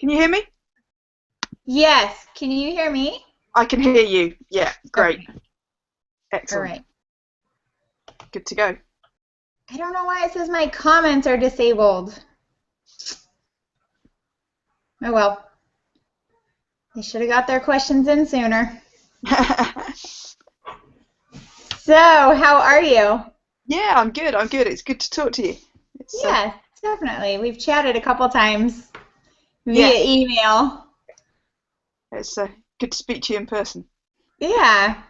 Can you hear me? Yes. Can you hear me? I can hear you. Yeah, great. Okay. All Excellent. right. Good to go. I don't know why it says my comments are disabled. Oh well. They should have got their questions in sooner. So, how are you? Yeah, I'm good. I'm good. It's good to talk to you. It's Yes, definitely. We've chatted a couple times via yes, email. it's good to speak to you in person. Yeah.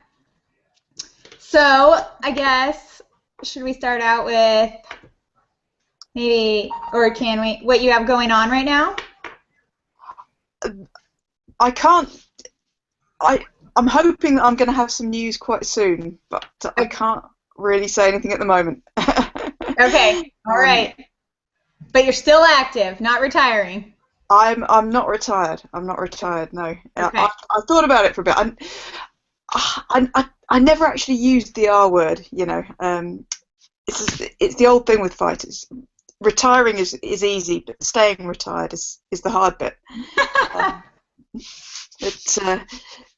So, I guess, should we start out with maybe, or can we, what you have going on right now? I can't. I'm hoping that I'm going to have some news quite soon, but I can't really say anything at the moment. Okay. All right. But you're still active, not retiring. I'm not retired. I'm not retired. No. Okay. I thought about it for a bit. I never actually used the R word. It's the old thing with fighters. Retiring is easy, but staying retired is the hard bit.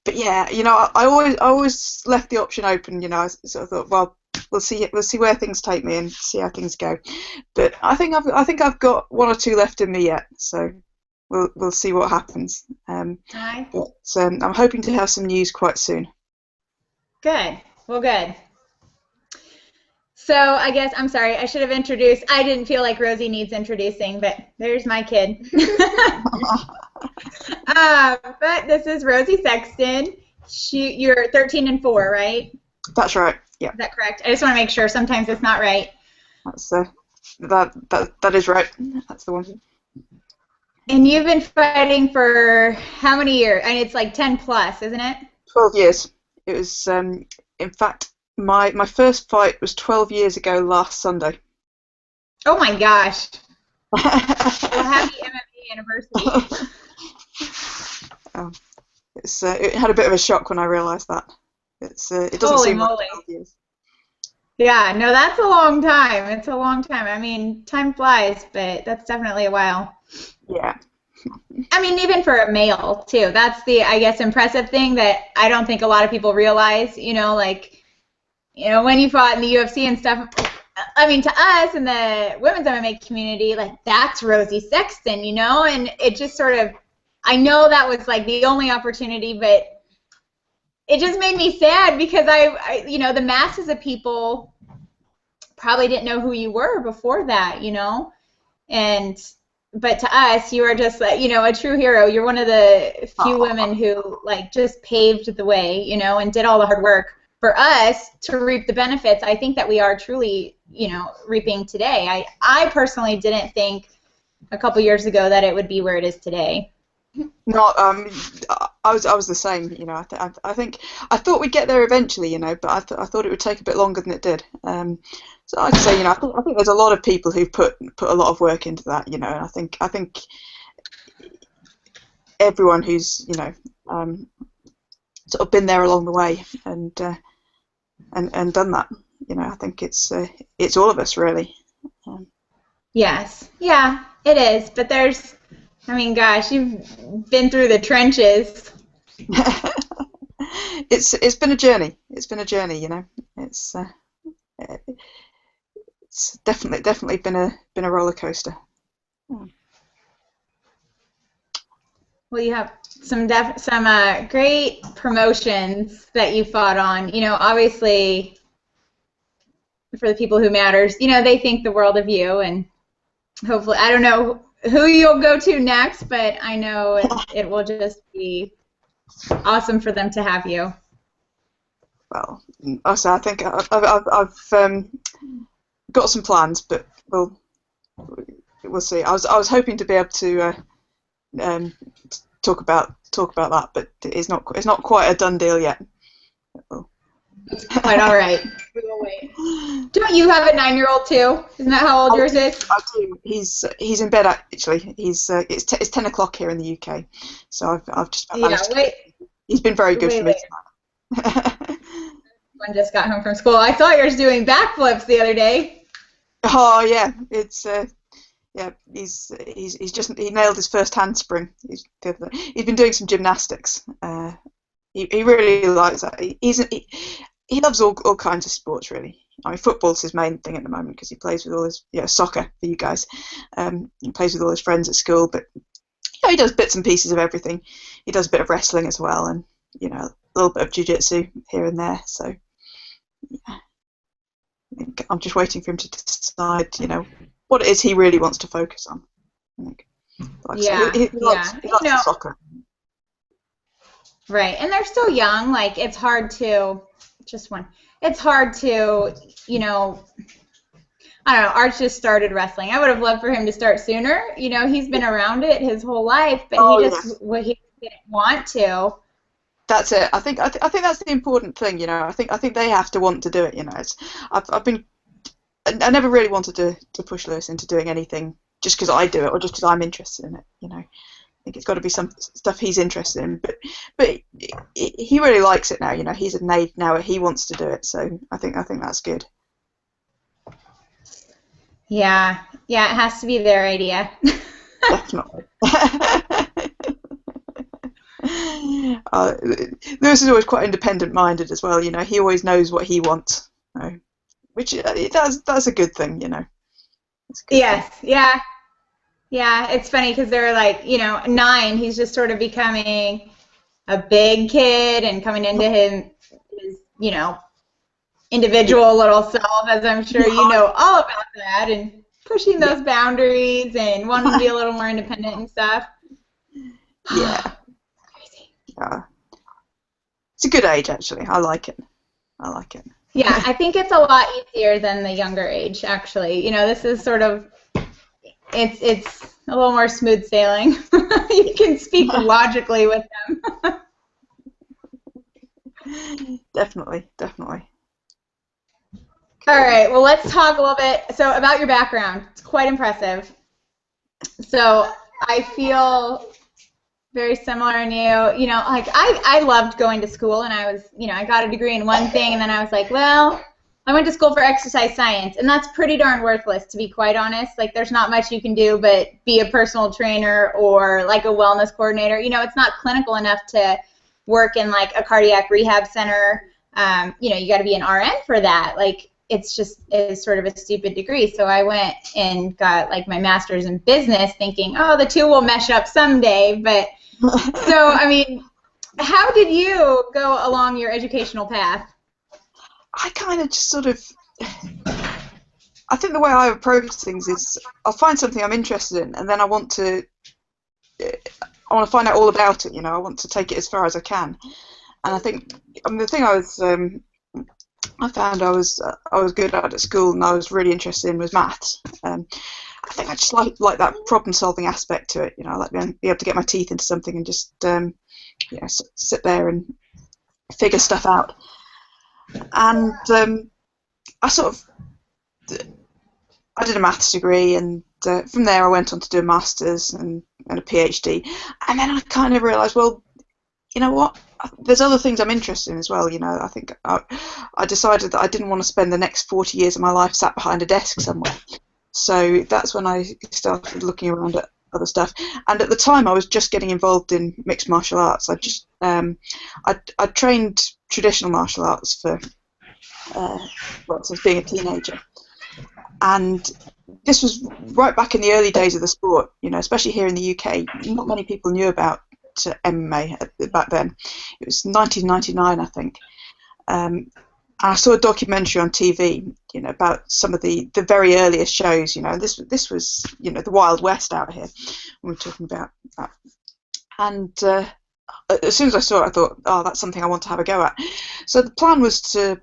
But yeah, I always left the option open. I sort of thought, well, we'll see where things take me and see how things go. But I think I've got one or two left in me yet, so we'll see what happens. Hi. But I'm hoping to have some news quite soon. Good. Well, good. So I guess, I'm sorry, I should have introduced. I didn't feel like Rosie needs introducing, but there's my kid. But this is Rosi Sexton. You're 13 and 4, right? That's right. Yeah, Is that correct? I just want to make sure. Sometimes it's not right. that's that is right. That's the one. And you've been fighting for how many years? I mean, it's like 10 plus, isn't it? 12 years. It was, in fact, my first fight was 12 years ago last Sunday. Oh my gosh. Well, happy MMA anniversary. It had a bit of a shock when I realised that. It doesn't Holy seem like moly. 12 years. Yeah, no, that's a long time. It's a long time. I mean, time flies, but that's definitely a while. Yeah. I mean, even for a male, too. That's the, I guess, impressive thing that I don't think a lot of people realize, when you fought in the UFC and stuff. I mean, to us in the women's MMA community, like, that's Rosi Sexton, and it just sort of, I know that was, like, the only opportunity, but it just made me sad because the masses of people probably didn't know who you were before that, but to us, you are just like, a true hero. You're one of the few women who like just paved the way, and did all the hard work for us to reap the benefits. I think that we are truly, reaping today. I personally didn't think a couple years ago that it would be where it is today. Not. I was the same. I think I thought we'd get there eventually. But I thought it would take a bit longer than it did. So like I say, I think there's a lot of people who put a lot of work into that. And I think everyone who's sort of been there along the way and done that. I think it's all of us really. Yes, yeah, it is. But I mean, gosh, you've been through the trenches. It's been a journey. It's been a journey. It's definitely been a roller coaster. Well, you have some great promotions that you fought on. Obviously, for the people who matters, they think the world of you, and hopefully, I don't know who you'll go to next, but I know it will just be awesome for them to have you. Well, also I think I've got some plans, but we'll see. I was hoping to be able to talk about that, but it's not quite a done deal yet. It's quite all right. We will wait. Don't you have a 9-year-old too? Isn't that how old yours is? I do. He's in bed actually. It's 10 o'clock here in the UK, so I've just managed to. He's been very good for me tonight. One just got home from school. I saw yours doing backflips the other day. Oh yeah, it's Yeah, he nailed his first handspring. He's been doing some gymnastics. He really likes that. He loves all kinds of sports, really. I mean, football's his main thing at the moment because he plays with all his, soccer for you guys. He plays with all his friends at school, but he does bits and pieces of everything. He does a bit of wrestling as well, and a little bit of jiu-jitsu here and there. So yeah, I'm just waiting for him to decide, what it is he really wants to focus on. Yeah, he likes soccer. Right, and they're still young. Like, it's hard to, it's hard to, I don't know, Arch just started wrestling. I would have loved for him to start sooner. He's been around it his whole life, but he didn't want to. That's it. I think that's the important thing. I think they have to want to do it. I never really wanted to push Lewis into doing anything just because I do it or just because I'm interested in it. I think it's got to be some stuff he's interested in. But he really likes it now. He's at an age now where he wants to do it. So I think that's good. Yeah, it has to be their idea. Definitely. Lewis is always quite independent-minded as well. He always knows what he wants, which that's a good thing. Yes, thing. Yeah. It's funny because they're like, 9. He's just sort of becoming a big kid and coming into his individual little self, as I'm sure you know all about that, and pushing those boundaries and wanting to be a little more independent and stuff. Yeah. Yeah. It's a good age, actually. I like it. Yeah, I think it's a lot easier than the younger age, actually. This is sort of, it's a little more smooth sailing. You can speak logically with them. Definitely. All right, well, let's talk a little bit about your background. It's quite impressive. So I feel very similar in you. Like I loved going to school, and I was, I got a degree in one thing, and then I was like, well, I went to school for exercise science, and that's pretty darn worthless, to be quite honest. Like, there's not much you can do but be a personal trainer or like a wellness coordinator. It's not clinical enough to work in like a cardiac rehab center. You got to be an RN for that. Like, it's sort of a stupid degree. So I went and got like my master's in business thinking, oh, the two will mesh up someday. But so, I mean, how did you go along your educational path? I kind of just sort of, I think the way I approach things is I'll find something I'm interested in, and then I want to find out all about it. I want to take it as far as I can. And I think the thing I found I was good at school and I was really interested in was maths. I think I just like that problem-solving aspect to it. I like being able to get my teeth into something and just sit there and figure stuff out. And I did a maths degree, and from there I went on to do a master's and a PhD. And then I kind of realised, well, you know what? There's other things I'm interested in as well. I think I decided that I didn't want to spend the next 40 years of my life sat behind a desk somewhere. So that's when I started looking around at other stuff. And at the time, I was just getting involved in mixed martial arts. I trained traditional martial arts for since being a teenager, and this was right back in the early days of the sport. Especially here in the UK, not many people knew about MMA back then. It was 1999, I think. I saw a documentary on TV, about some of the very earliest shows. This was, the Wild West out here when we're talking about that. And as soon as I saw it, I thought, oh, that's something I want to have a go at. So the plan was to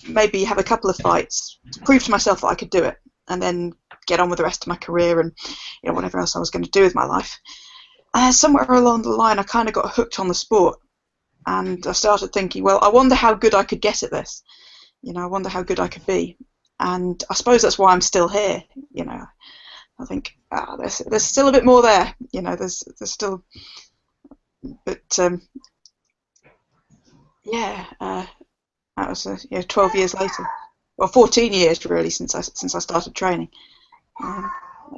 maybe have a couple of fights to prove to myself that I could do it, and then get on with the rest of my career and whatever else I was going to do with my life. Somewhere along the line, I kind of got hooked on the sport, and I started thinking, well, I wonder how good I could get at this. I wonder how good I could be, and I suppose that's why I'm still here. I think there's still a bit more there. There's still, but that was 12 years later, or 14 years really since I started training.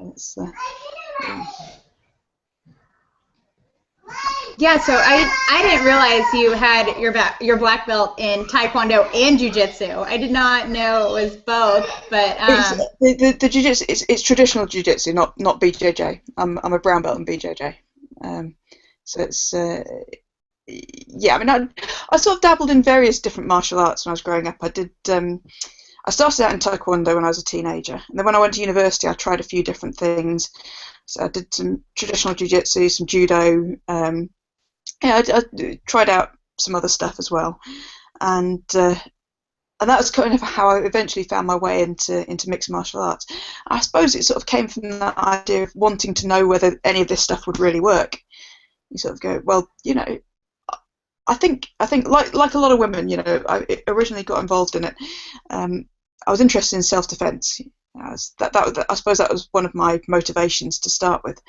It's, yeah. Yeah, so I didn't realize you had your black belt in Taekwondo and Jiu-Jitsu. I did not know it was both, but It's the jiu-jitsu. It's traditional jiu-jitsu, not BJJ. I'm a brown belt in BJJ. So it's yeah. I mean, I sort of dabbled in various different martial arts when I was growing up. I did. I started out in Taekwondo when I was a teenager, and then when I went to university, I tried a few different things. So I did some traditional jiu-jitsu, some judo. Yeah, I tried out some other stuff as well, and that was kind of how I eventually found my way into mixed martial arts. I suppose it sort of came from that idea of wanting to know whether any of this stuff would really work. You sort of go, well, you know, I think like a lot of women, you know, I originally got involved in it. I was interested in self-defense. I suppose that was one of my motivations to start with.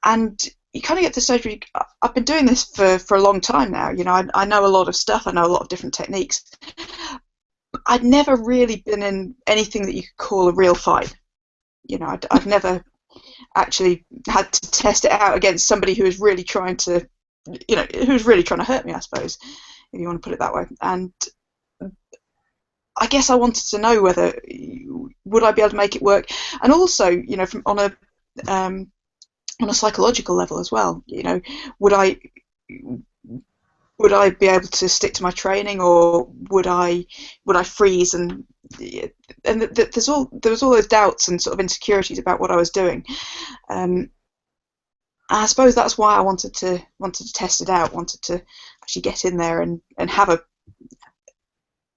And you kind of get to the stage where I've been doing this for a long time now. You know, I know a lot of stuff. I know a lot of different techniques. I'd never really been in anything that you could call a real fight. You know, I've never actually had to test it out against somebody who was really trying to, you know, who was really trying to hurt me, I suppose, if you want to put it that way. And I guess I wanted to know whether would I be able to make it work, and also, you know, from on a psychological level as well. You know, would I be able to stick to my training, or would I freeze? And there was all those doubts and sort of insecurities about what I was doing. I suppose that's why I wanted to test it out, wanted to actually get in there and have a,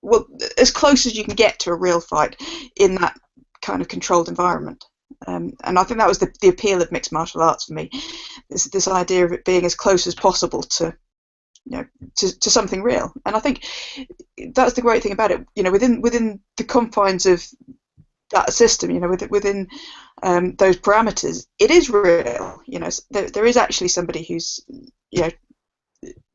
well, as close as you can get to a real fight in that kind of controlled environment. And I think that was the appeal of mixed martial arts for me, this idea of it being as close as possible to, you know, to something real. And I think that's the great thing about it. You know, within the confines of that system, you know, within those parameters, it is real. You know, there is actually somebody who's, you know,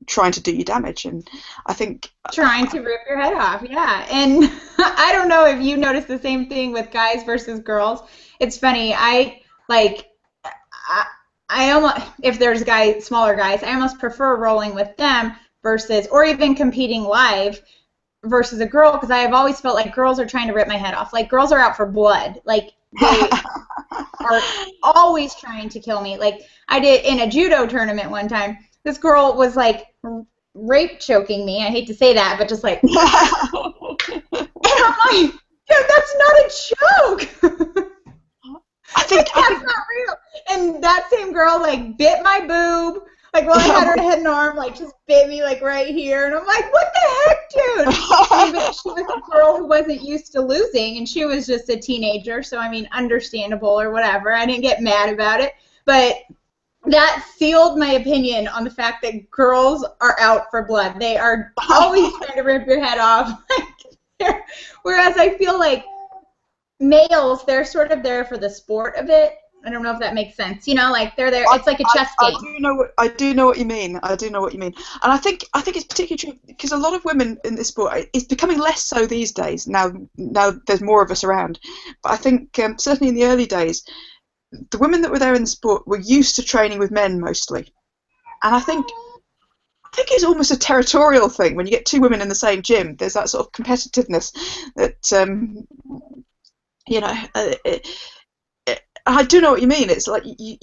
trying to do you damage, and I think trying to rip your head off. Yeah, and I don't know if you notice the same thing with guys versus girls. It's funny. I almost, if there's smaller guys, I almost prefer rolling with them versus, or even competing live versus a girl, because I have always felt like girls are trying to rip my head off. Like, girls are out for blood. Like, they are always trying to kill me. Like, I did in a judo tournament one time. This girl was like rape choking me. I hate to say that, but just like, and I'm like, dude, that's not a joke. I think that's not real. And that same girl like bit my boob. Like, while I had her head and arm, like, just bit me, like, right here. And I'm like, what the heck, dude? But she was a girl who wasn't used to losing, and she was just a teenager. So, I mean, understandable or whatever. I didn't get mad about it. But that sealed my opinion on the fact that girls are out for blood. They are always trying to rip your head off. Whereas I feel like males, they're sort of there for the sport of it. I don't know if that makes sense. You know, like they're there. It's like a chess game. I do know what you mean. I do know what you mean. And I think it's particularly true because a lot of women in this sport, it's becoming less so these days. Now there's more of us around. But I think certainly in the early days, the women that were there in the sport were used to training with men mostly. And I think it's almost a territorial thing when you get two women in the same gym. There's that sort of competitiveness that you know. I do know what you mean. It's like you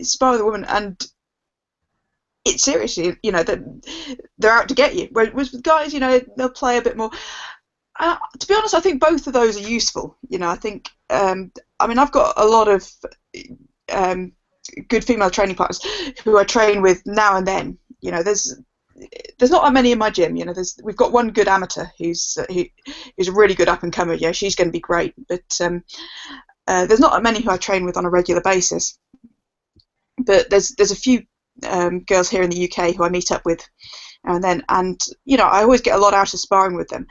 spar with a woman, and it's seriously, you know, they're out to get you. Whereas with guys, you know, they'll play a bit more. To be honest, I think both of those are useful. You know, I think, I mean, I've got a lot of good female training partners who I train with now and then. You know, there's not that many in my gym. You know, we've got one good amateur who's a really good up and comer. Yeah, she's going to be great, but there's not that many who I train with on a regular basis. But there's a few girls here in the UK who I meet up with now and then, and you know, I always get a lot out of sparring with them.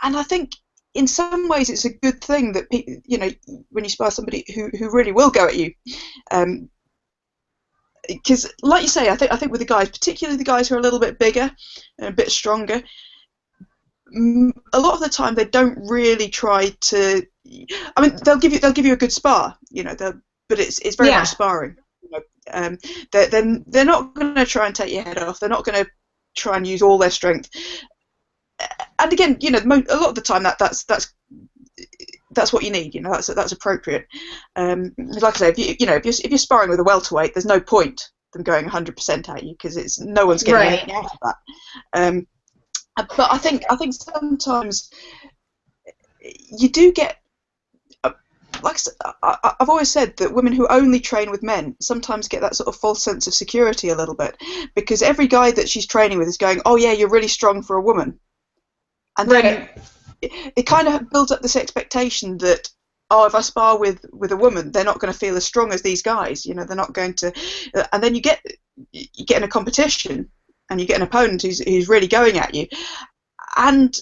And I think in some ways it's a good thing that you know, when you spar somebody who really will go at you, because like you say, I think with the guys, particularly the guys who are a little bit bigger and a bit stronger, a lot of the time they don't really try to. I mean, they'll give you a good spar. You know, but it's very much sparring. You know, they're not going to try and take your head off. They're not going to try and use all their strength. And again, you know, a lot of the time that's what you need. You know, that's appropriate. Like I say, if you're sparring with a welterweight, there's no point them going 100% at you, because no one's getting anything out of that. But I think sometimes you do get, like I've always said, that women who only train with men sometimes get that sort of false sense of security a little bit, because every guy that she's training with is going, oh yeah, you're really strong for a woman, and then it kind of builds up this expectation that, oh, if I spar with a woman, they're not going to feel as strong as these guys. You know, they're not going to, and then you get in a competition and you get an opponent who's really going at you, and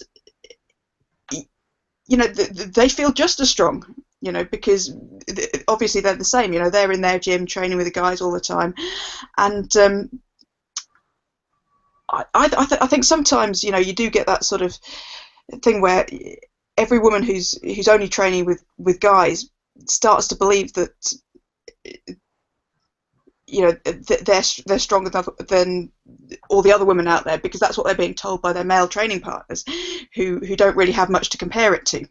you know they feel just as strong. You know, because obviously they're the same. You know, they're in their gym training with the guys all the time, and I think sometimes, you know, you do get that sort of thing where every woman who's only training with guys starts to believe that, you know, they're stronger than all the other women out there, because that's what they're being told by their male training partners, who don't really have much to compare it to.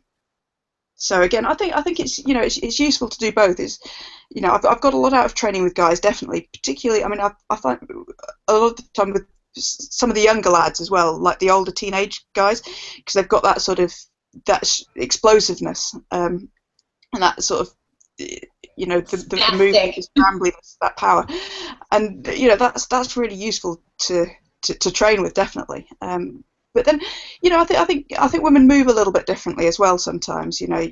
So again, I think it's, you know, it's useful to do both. Is, you know, I've got a lot out of training with guys, definitely. Particularly, I mean, I find a lot of the time with some of the younger lads as well, like the older teenage guys, because they've got that sort of explosiveness, and that sort of, you know, the movement, the scrambliness, that power, and you know, that's really useful to train with, definitely. But then, you know, I think women move a little bit differently as well sometimes. You know,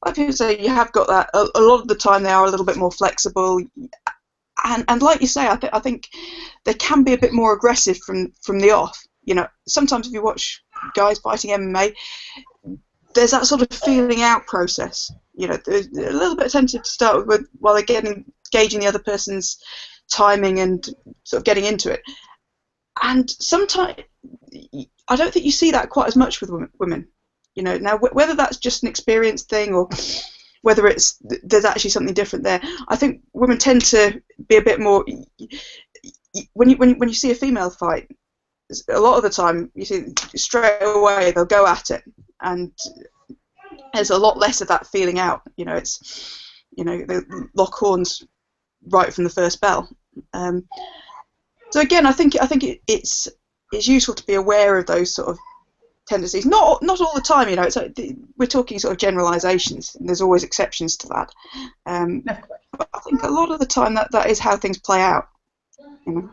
like people say, you have got that a lot of the time. They are a little bit more flexible, and like you say, I think they can be a bit more aggressive from the off. You know, sometimes if you watch guys fighting MMA, there's that sort of feeling out process. You know, they're a little bit attentive to start with while they're gauging the other person's timing and sort of getting into it. And sometimes I don't think you see that quite as much with women. You know, now whether that's just an experience thing or whether there's actually something different there, I think women tend to be a bit more. When you see a female fight, a lot of the time you see straight away they'll go at it, and there's a lot less of that feeling out. You know, it's, you know, they lock horns right from the first bell. So again, I think it's useful to be aware of those sort of tendencies. Not all the time, you know. It's like we're talking sort of generalizations, and there's always exceptions to that. But I think a lot of the time that is how things play out. You know?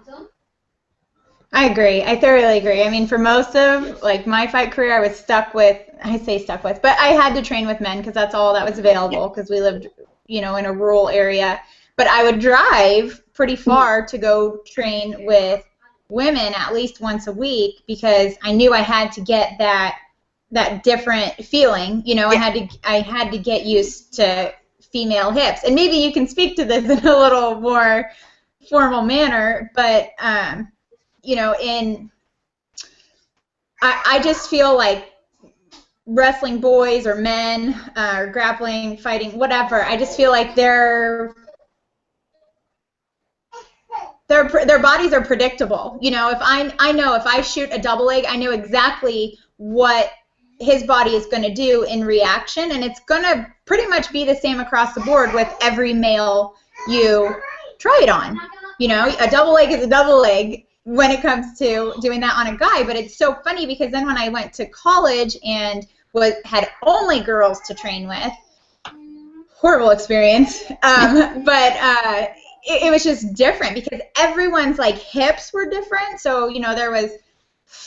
I agree. I thoroughly agree. I mean, for most of like my fight career, I was stuck with, but I had to train with men because that's all that was available, because we lived, you know, in a rural area. But I would drive pretty far to go train with women at least once a week, because I knew I had to get that different feeling. You know, I had to get used to female hips. And maybe you can speak to this in a little more formal manner, but you know, I just feel like wrestling boys or men or grappling, fighting, whatever, I just feel like their bodies are predictable. You know, if I know if I shoot a double leg, I know exactly what his body is going to do in reaction, and it's going to pretty much be the same across the board with every male you try it on. You know, a double leg is a double leg when it comes to doing that on a guy. But it's so funny, because then when I went to college and had only girls to train with, horrible experience, but it was just different, because everyone's like hips were different. So, you know, there was,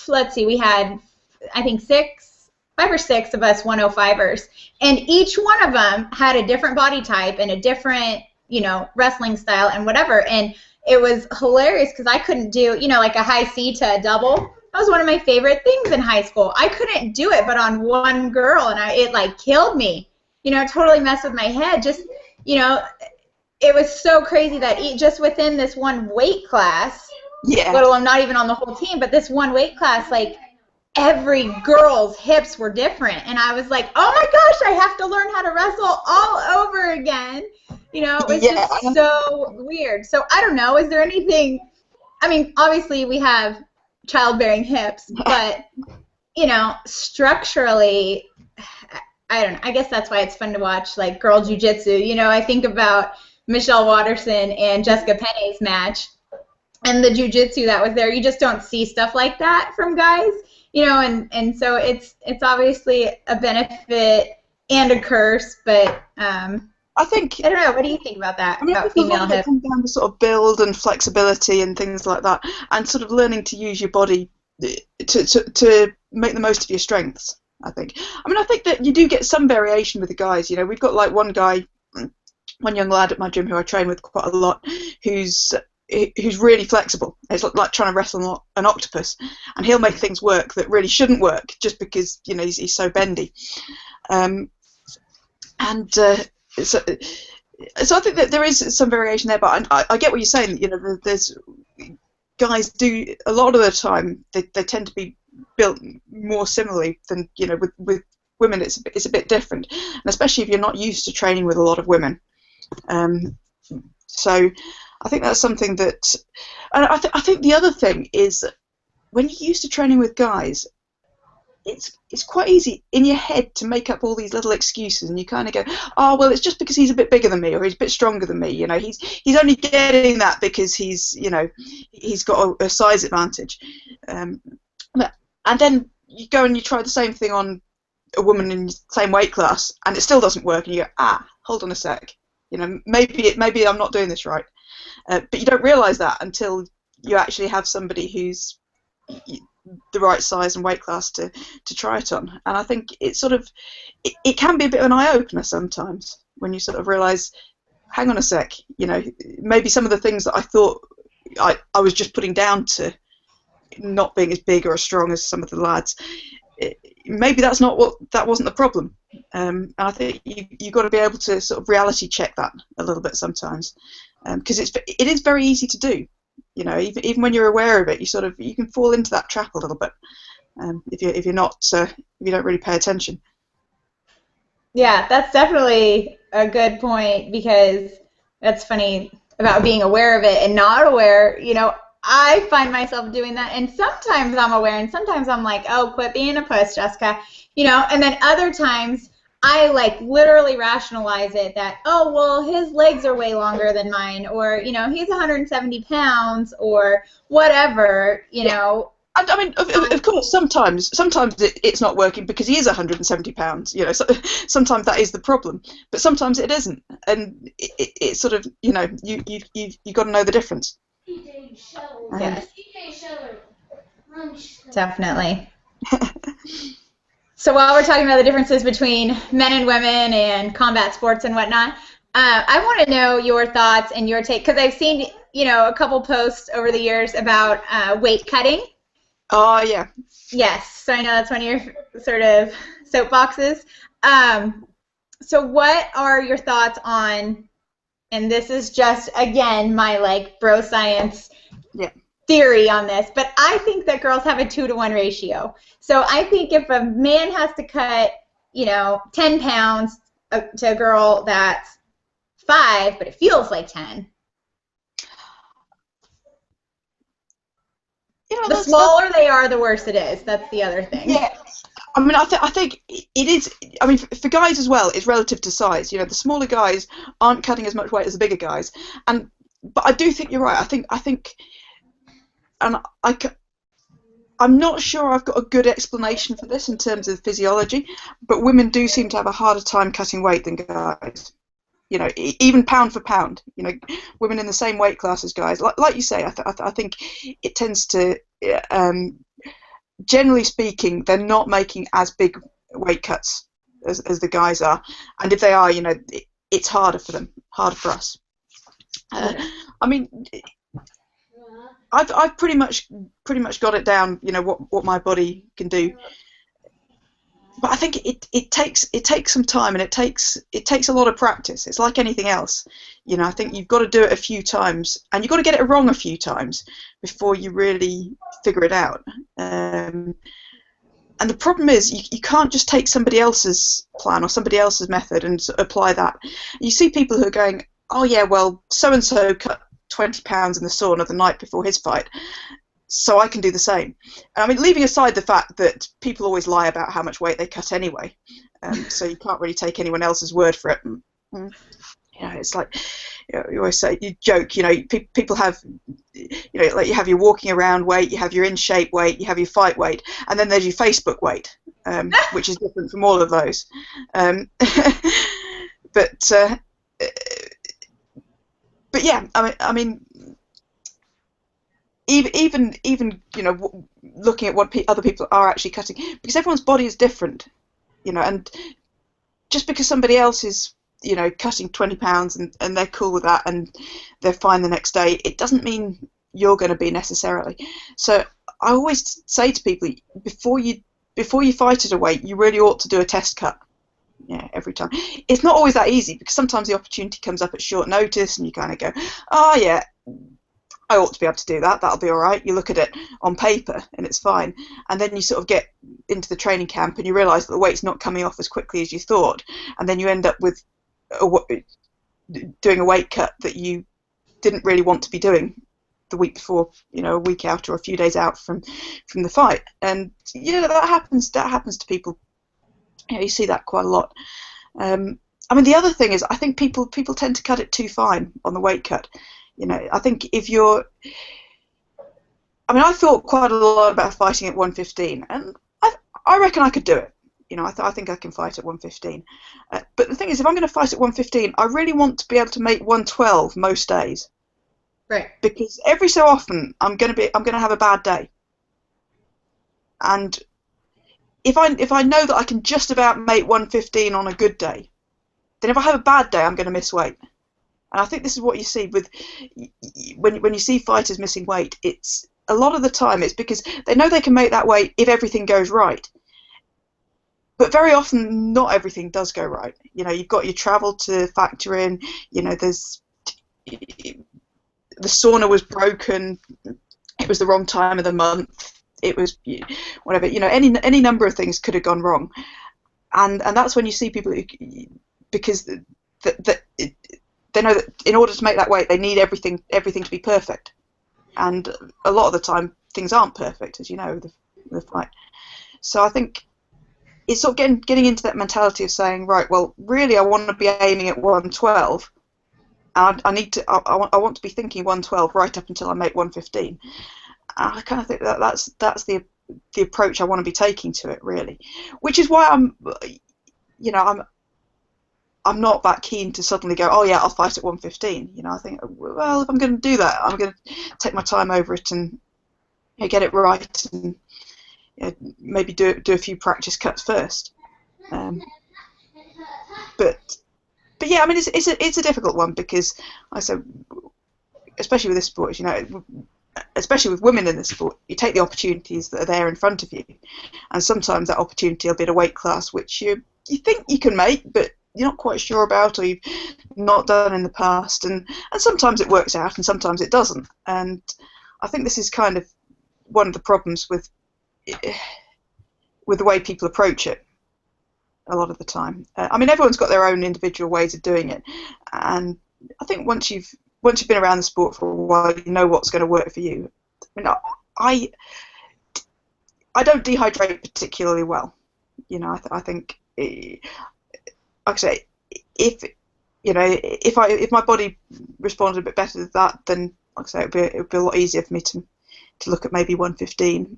let's see, we had, I think 5 or 6 of us 105ers, and each one of them had a different body type and a different, you know, wrestling style and whatever. And it was hilarious, because I couldn't do, you know, like a high C to a double. That was one of my favorite things in high school. I couldn't do it but on one girl, and it like killed me. You know, it totally messed with my head. Just, you know, it was so crazy that just within this one weight class, let alone not even on the whole team, but this one weight class, like, every girl's hips were different, and I was like, oh my gosh, I have to learn how to wrestle all over again. You know, it was Yeah. just so weird. So I don't know, is there anything, I mean, obviously we have childbearing hips, but, you know, structurally, I don't know, I guess that's why it's fun to watch, like, girl jujitsu. You know, I think about Michelle Watterson and Jessica Penne's match, and the jujitsu that was there. You just don't see stuff like that from guys, you know, and so it's obviously a benefit and a curse, but I think, I don't know. What do you think about that? I mean, I About think a lot female of it hip? comes down to sort of build and flexibility and things like that, and sort of learning to use your body to make the most of your strengths, I think. I mean, I think that you do get some variation with the guys. You know, we've got like one guy, one young lad at my gym who I train with quite a lot, who's really flexible. It's like trying to wrestle an octopus, and he'll make things work that really shouldn't work just because, you know, he's so bendy. So I think that there is some variation there, but I get what you're saying. You know, there's guys do a lot of the time they tend to be built more similarly than, you know, with women it's a bit different, and especially if you're not used to training with a lot of women. So I think that's something that, and I think the other thing is that when you're used to training with guys, it's quite easy in your head to make up all these little excuses, and you kind of go, oh well, it's just because he's a bit bigger than me, or he's a bit stronger than me. You know, he's only getting that because he's, you know, he's got a size advantage. And then you go and you try the same thing on a woman in the same weight class, and it still doesn't work, and you go, hold on a sec, you know, maybe I'm not doing this right. But you don't realise that until you actually have somebody who's the right size and weight class to try it on. And I think it's sort of, it can be a bit of an eye-opener sometimes when you sort of realise, hang on a sec, you know, maybe some of the things that I thought I was just putting down to not being as big or as strong as some of the lads, maybe that wasn't the problem. And I think you've got to be able to sort of reality check that a little bit sometimes, because it is very easy to do. You know, even when you're aware of it, you can fall into that trap a little bit, if you don't really pay attention. Yeah, that's definitely a good point, because that's funny about being aware of it and not aware. You know, I find myself doing that, and sometimes I'm aware, and sometimes I'm like, oh, quit being a puss, Jessica. You know, and then other times I like literally rationalize it that, oh, well, his legs are way longer than mine, or, you know, he's 170 pounds, or whatever, you know. I mean, of course, sometimes it's not working because he is 170 pounds. You know, so sometimes that is the problem, but sometimes it isn't, and it's sort of, you know, you got to know the difference. Yes. Definitely. So while we're talking about the differences between men and women and combat sports and whatnot, I want to know your thoughts and your take, because I've seen, you know, a couple posts over the years about weight cutting. Oh, yeah. Yes, so I know that's one of your sort of soapboxes. So what are your thoughts on, and this is just, again, my, like, bro science theory on this, but I think that girls have a 2-to-1 ratio. So I think if a man has to cut, you know, 10 pounds to a girl that's 5, but it feels like 10, you know, the smaller they are, the worse it is. That's the other thing. Yeah. I mean, I think it is. I mean, for guys as well, it's relative to size. You know, the smaller guys aren't cutting as much weight as the bigger guys, but I do think you're right. I think, and I'm not sure I've got a good explanation for this in terms of physiology, but women do seem to have a harder time cutting weight than guys. You know, even pound for pound. You know, women in the same weight class as guys, like you say, I think it tends to, generally speaking, they're not making as big weight cuts as the guys are, and if they are, you know, it's harder for them, harder for us. I mean, I've pretty much got it down, you know, what my body can do. But I think it takes some time, and it takes a lot of practice. It's like anything else, you know. I think you've got to do it a few times, and you've got to get it wrong a few times before you really figure it out. And the problem is you can't just take somebody else's plan or somebody else's method and apply that. You see people who are going, oh yeah, well, so-and-so cut 20 pounds in the sauna the night before his fight, so I can do the same. I mean, leaving aside the fact that people always lie about how much weight they cut anyway, so you can't really take anyone else's word for it. You know, it's like, you know, you always say, you joke, you know, people have, you know, like you have your walking around weight, you have your in shape weight, you have your fight weight, and then there's your Facebook weight, which is different from all of those. But yeah, I mean, even you know, looking at what other people are actually cutting, because everyone's body is different, you know, and just because somebody else is, you know, cutting 20 pounds and they're cool with that and they're fine the next day, it doesn't mean you're going to be necessarily. So I always say to people, before you fight at a weight, you really ought to do a test cut. Yeah, every time. It's not always that easy, because sometimes the opportunity comes up at short notice and you kind of go, oh yeah, I ought to be able to do that, that'll be all right. You look at it on paper and it's fine, and then you sort of get into the training camp and you realise that the weight's not coming off as quickly as you thought, and then you end up with doing a weight cut that you didn't really want to be doing the week before, you know, a week out or a few days out from the fight. And you know, that happens to people. You know, you see that quite a lot. I mean, the other thing is, I think people tend to cut it too fine on the weight cut. You know, I think if you're, I mean, I thought quite a lot about fighting at 115, and I reckon I could do it. You know, I think I can fight at 115. But the thing is, if I'm going to fight at 115, I really want to be able to make 112 most days. Right. Because every so often I'm going to have a bad day. And if I know that I can just about make 115 on a good day, then if I have a bad day, I'm going to miss weight. And I think this is what you see with when you see fighters missing weight. It's a lot of the time it's because they know they can make that weight if everything goes right. But very often, not everything does go right. You know, you've got your travel to factor in. You know, there's the sauna was broken. It was the wrong time of the month. It was whatever. You know, any number of things could have gone wrong, and that's when you see people because they know that in order to make that weight, they need everything to be perfect, and a lot of the time things aren't perfect, as you know, the fight. So I think it's sort of getting into that mentality of saying, right, well, really, I want to be aiming at 112, and I want to be thinking 112 right up until I make 115. And I kind of think that's the approach I want to be taking to it, really, which is why I'm not that keen to suddenly go, oh yeah, I'll fight at 115. You know, I think, well, if I'm going to do that, I'm going to take my time over it and get it right and maybe do a few practice cuts first. But yeah, I mean, it's a difficult one because I said, especially with this sport, you know, especially with women in this sport, you take the opportunities that are there in front of you, and sometimes that opportunity will be at a weight class which you think you can make, but you're not quite sure about, or you've not done in the past, and sometimes it works out and sometimes it doesn't. And I think this is kind of one of the problems with the way people approach it a lot of the time. I mean, everyone's got their own individual ways of doing it, and I think once you've been around the sport for a while, you know what's going to work for you. I mean, I don't dehydrate particularly well. You know, I think, like I say, if my body responded a bit better to that, then like I say, it would be a lot easier for me to look at maybe 115.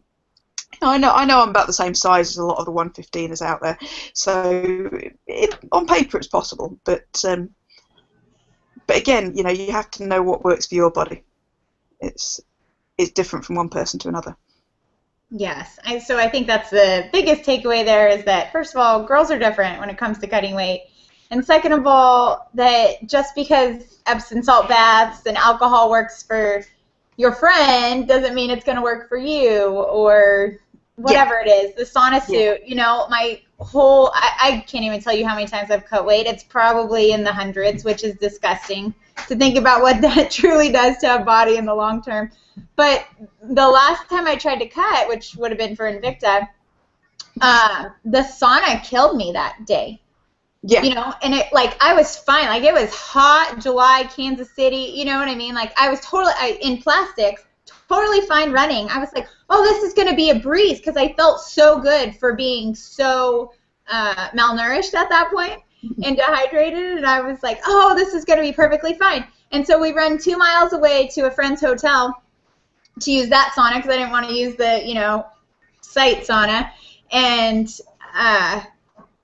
I know I'm about the same size as a lot of the 115ers out there, so on paper it's possible, but again, you know, you have to know what works for your body. It's different from one person to another. Yes, so I think that's the biggest takeaway there, is that first of all, girls are different when it comes to cutting weight, and second of all, that just because Epsom salt baths and alcohol works for your friend doesn't mean it's going to work for you, or whatever it is. The sauna suit, you know, my whole, I can't even tell you how many times I've cut weight. It's probably in the hundreds, which is disgusting to think about what that truly does to a body in the long term. But the last time I tried to cut, which would have been for Invicta, the sauna killed me that day. Yeah. You know, and it, like, I was fine. Like, it was hot, July, Kansas City, you know what I mean? Like, I was totally, in plastics, totally fine running. I was like, oh, this is going to be a breeze, because I felt so good for being so malnourished at that point and dehydrated, and I was like, oh, this is going to be perfectly fine. And so we run 2 miles away to a friend's hotel to use that sauna, because I didn't want to use the, you know, site sauna, and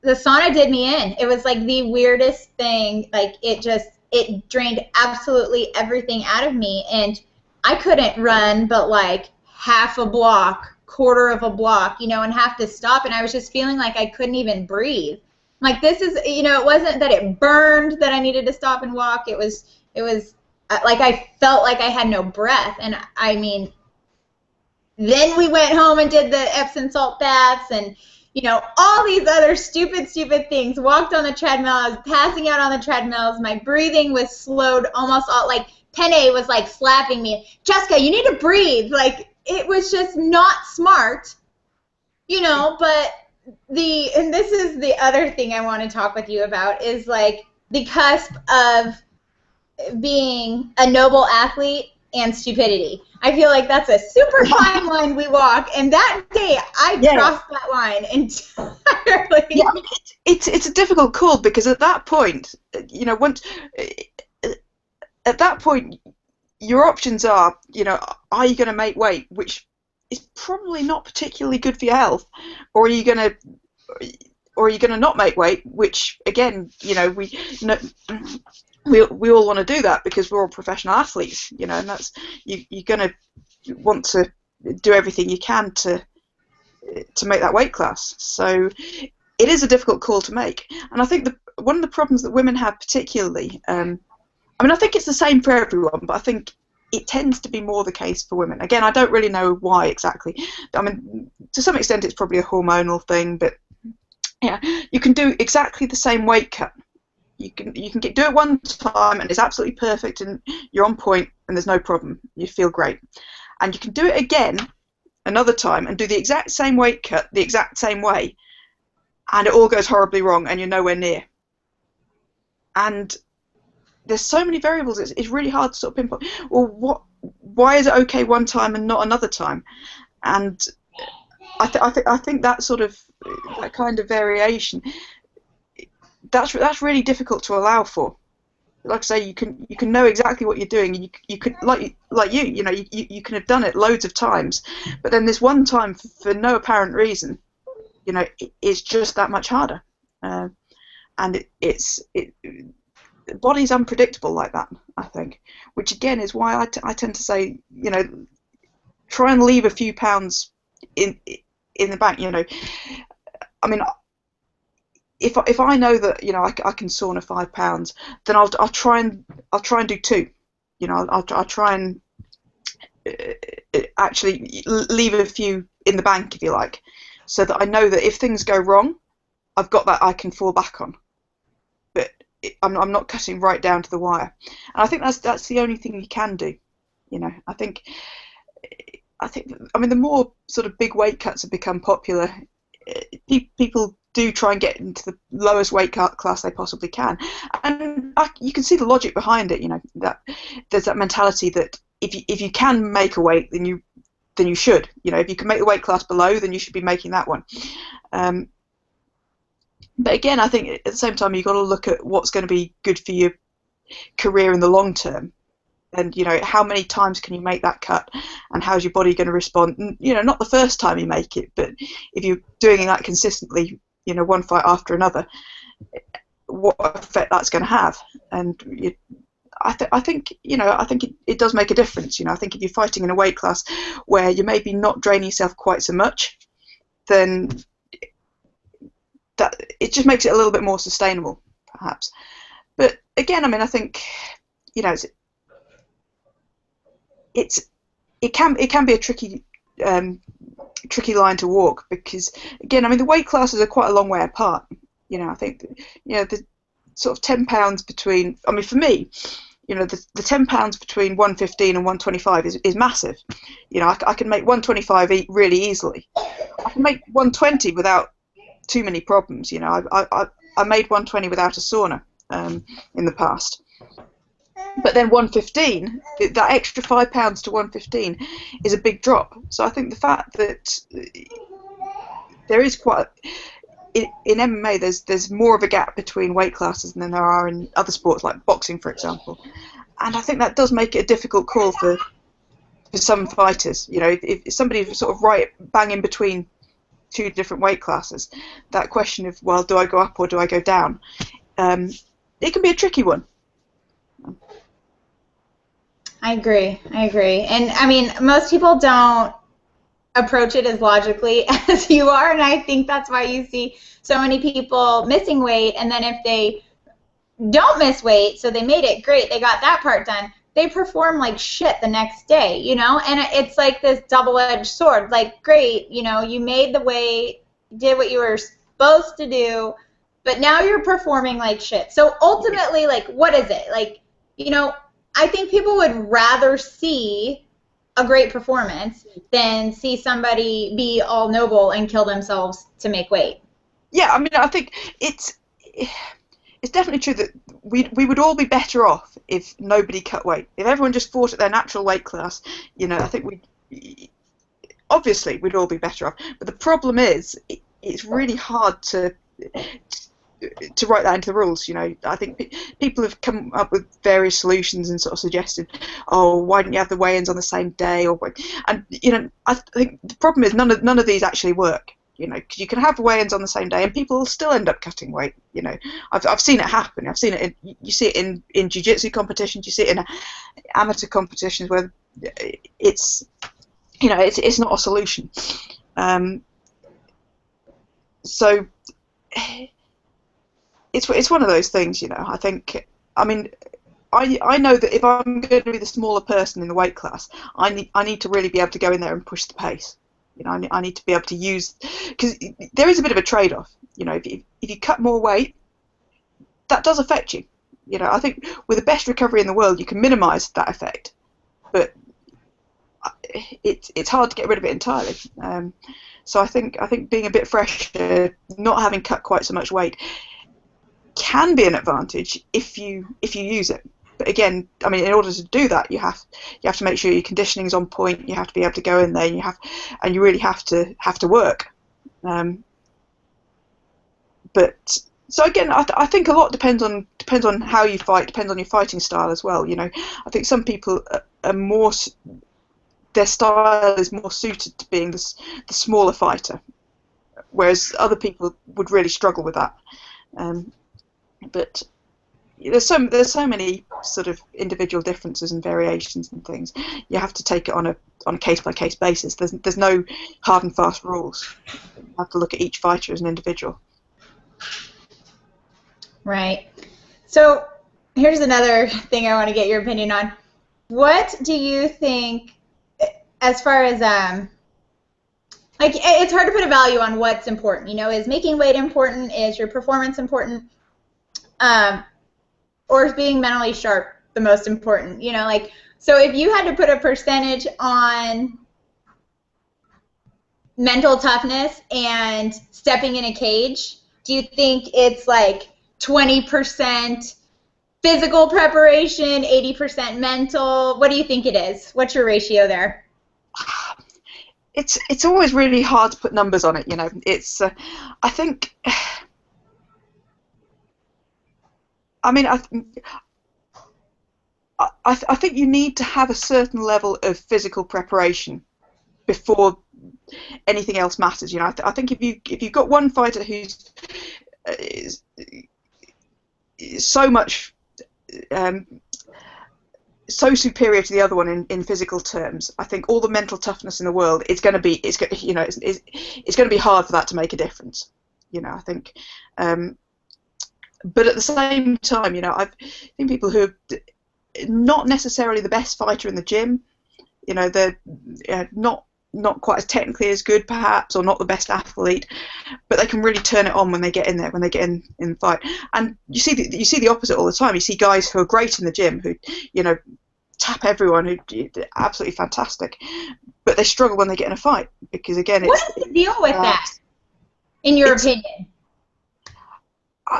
the sauna did me in. It was like the weirdest thing. Like, it drained absolutely everything out of me, and I couldn't run but like half a block, quarter of a block, you know, and have to stop, and I was just feeling like I couldn't even breathe. Like, this is, you know, it wasn't that it burned that I needed to stop and walk. It was like I felt like I had no breath. And I mean, then we went home and did the Epsom salt baths and, you know, all these other stupid things. Walked on the treadmill. I was passing out on the treadmills. My breathing was slowed almost all. Like, Penne was like slapping me. Jessica, you need to breathe. Like, it was just not smart, you know. But and this is the other thing I want to talk with you about, is like the cusp of being a noble athlete and stupidity. I feel like that's a super fine line we walk, and that day I crossed that line entirely. Yeah, I mean, it's a difficult call, because at that point, you know, at that point, your options are, you know, are you going to make weight, which is probably not particularly good for your health, or are you going to not make weight, which, again, you know, we all want to do that because we're all professional athletes, you know, and that's you're going to want to do everything you can to make that weight class. So it is a difficult call to make, and I think one of the problems that women have particularly, I mean, I think it's the same for everyone, but I think it tends to be more the case for women. Again, I don't really know why exactly. I mean, to some extent it's probably a hormonal thing, but yeah, you can do exactly the same weight cut. You can do it one time and it's absolutely perfect and you're on point and there's no problem. You feel great. And you can do it again another time and do the exact same weight cut the exact same way, and it all goes horribly wrong and you're nowhere near. And there's so many variables, it's really hard to sort of pinpoint, well, why is it okay one time and not another time? And I think that sort of, that kind of variation, that's really difficult to allow for. Like I say, you can know exactly what you're doing. You could, like you know, you can have done it loads of times, but then this one time, for no apparent reason, you know, it's just that much harder, and the body's unpredictable like that, I think, which again is why I tend to say, you know, try and leave a few pounds in the bank. You know, I mean, if I know that, you know, I can sauna 5 pounds, then I'll try and do 2. You know, I'll try and actually leave a few in the bank, if you like, so that I know that if things go wrong, I've got that I can fall back on. But I'm not cutting right down to the wire, and I think that's the only thing you can do. You know, I think I mean, the more sort of big weight cuts have become popular, people do try and get into the lowest weight class they possibly can, and you can see the logic behind it. You know, that there's that mentality that if you can make a weight, then you should. You know, if you can make the weight class below, then you should be making that one. But again, I think at the same time you've got to look at what's going to be good for your career in the long term, and you know, how many times can you make that cut, and how's your body going to respond? And, you know, not the first time you make it, but if you're doing that consistently, you know, one fight after another, what effect that's going to have. And I think you know, I think it does make a difference. You know, I think if you're fighting in a weight class where you're maybe not draining yourself quite so much, then that it just makes it a little bit more sustainable, perhaps. But again, I mean, I think, you know, it can be a tricky line to walk, because again, I mean, the weight classes are quite a long way apart. You know, I think, you know, the sort of 10 pounds between, I mean, for me, you know, the 10 pounds between 115 and 125 is massive. You know, I can make 125 really easily, I can make 120 without too many problems. You know, I made 120 without a sauna in the past. But then 115, that extra £5 to 115 is a big drop. So I think the fact that there is quite in MMA, there's more of a gap between weight classes than there are in other sports like boxing, for example. And I think that does make it a difficult call for some fighters. You know, if somebody's sort of right bang in between two different weight classes, that question of, well, do I go up or do I go down? It can be a tricky one. I agree. And I mean, most people don't approach it as logically as you are, and I think that's why you see so many people missing weight, and then if they don't miss weight, so they made it great, they got that part done, they perform like shit the next day, you know, and it's like this double-edged sword. Like, great, you know, you made the weight, did what you were supposed to do, but now you're performing like shit. So ultimately, like, what is it? Like, you know, I think people would rather see a great performance than see somebody be all noble and kill themselves to make weight. Yeah, I mean, I think it's definitely true that we would all be better off if nobody cut weight. If everyone just fought at their natural weight class, you know, I think obviously we'd all be better off. But the problem is, it's really hard to write that into the rules. You know, I think people have come up with various solutions and sort of suggested, oh, why don't you have the weigh-ins on the same day? And you know, I think the problem is none of these actually work. You know, because you can have weigh-ins on the same day and people will still end up cutting weight. You know, I've seen it happen. I've seen it. You see it in jiu-jitsu competitions. You see it in amateur competitions where it's, you know, it's not a solution. So it's one of those things, you know. I think, I mean, I know that if I'm going to be the smaller person in the weight class, I need to really be able to go in there and push the pace. You know, I need to be able to use, because there is a bit of a trade-off. You know, if you cut more weight, that does affect you. You know, I think with the best recovery in the world, you can minimise that effect, but it's hard to get rid of it entirely. So I think being a bit fresher, not having cut quite so much weight, can be an advantage if you use it. But again, I mean, in order to do that, you have to make sure your conditioning is on point. You have to be able to go in there, and you really have to work. But so again, I think a lot depends on how you fight, depends on your fighting style as well. You know, I think some people are more, their style is more suited to being the smaller fighter, whereas other people would really struggle with that. But there's so many sort of individual differences and variations and things. You have to take it on a case-by-case basis. There's no hard and fast rules. You have to look at each fighter as an individual. Right. So here's another thing I want to get your opinion on. What do you think, as far as like, it's hard to put a value on what's important. You know, is making weight important? Is your performance important? Or is being mentally sharp the most important? You know, like, so if you had to put a percentage on mental toughness and stepping in a cage, do you think it's like 20% physical preparation, 80% mental? What do you think it is? What's your ratio there? It's always really hard to put numbers on it. You know, it's I think. I mean, I think you need to have a certain level of physical preparation before anything else matters. You know, I think if you've got one fighter who's so much so superior to the other one in physical terms, I think all the mental toughness in the world, it's going to be hard for that to make a difference. You know, I think. But at the same time, you know, I've seen people who are not necessarily the best fighter in the gym. You know, they're not quite as technically as good, perhaps, or not the best athlete, but they can really turn it on when they get in there, when they get in the fight. And you see the opposite all the time. You see guys who are great in the gym, who, you know, tap everyone, who are absolutely fantastic, but they struggle when they get in a fight because, again, what is the deal with that, in your opinion?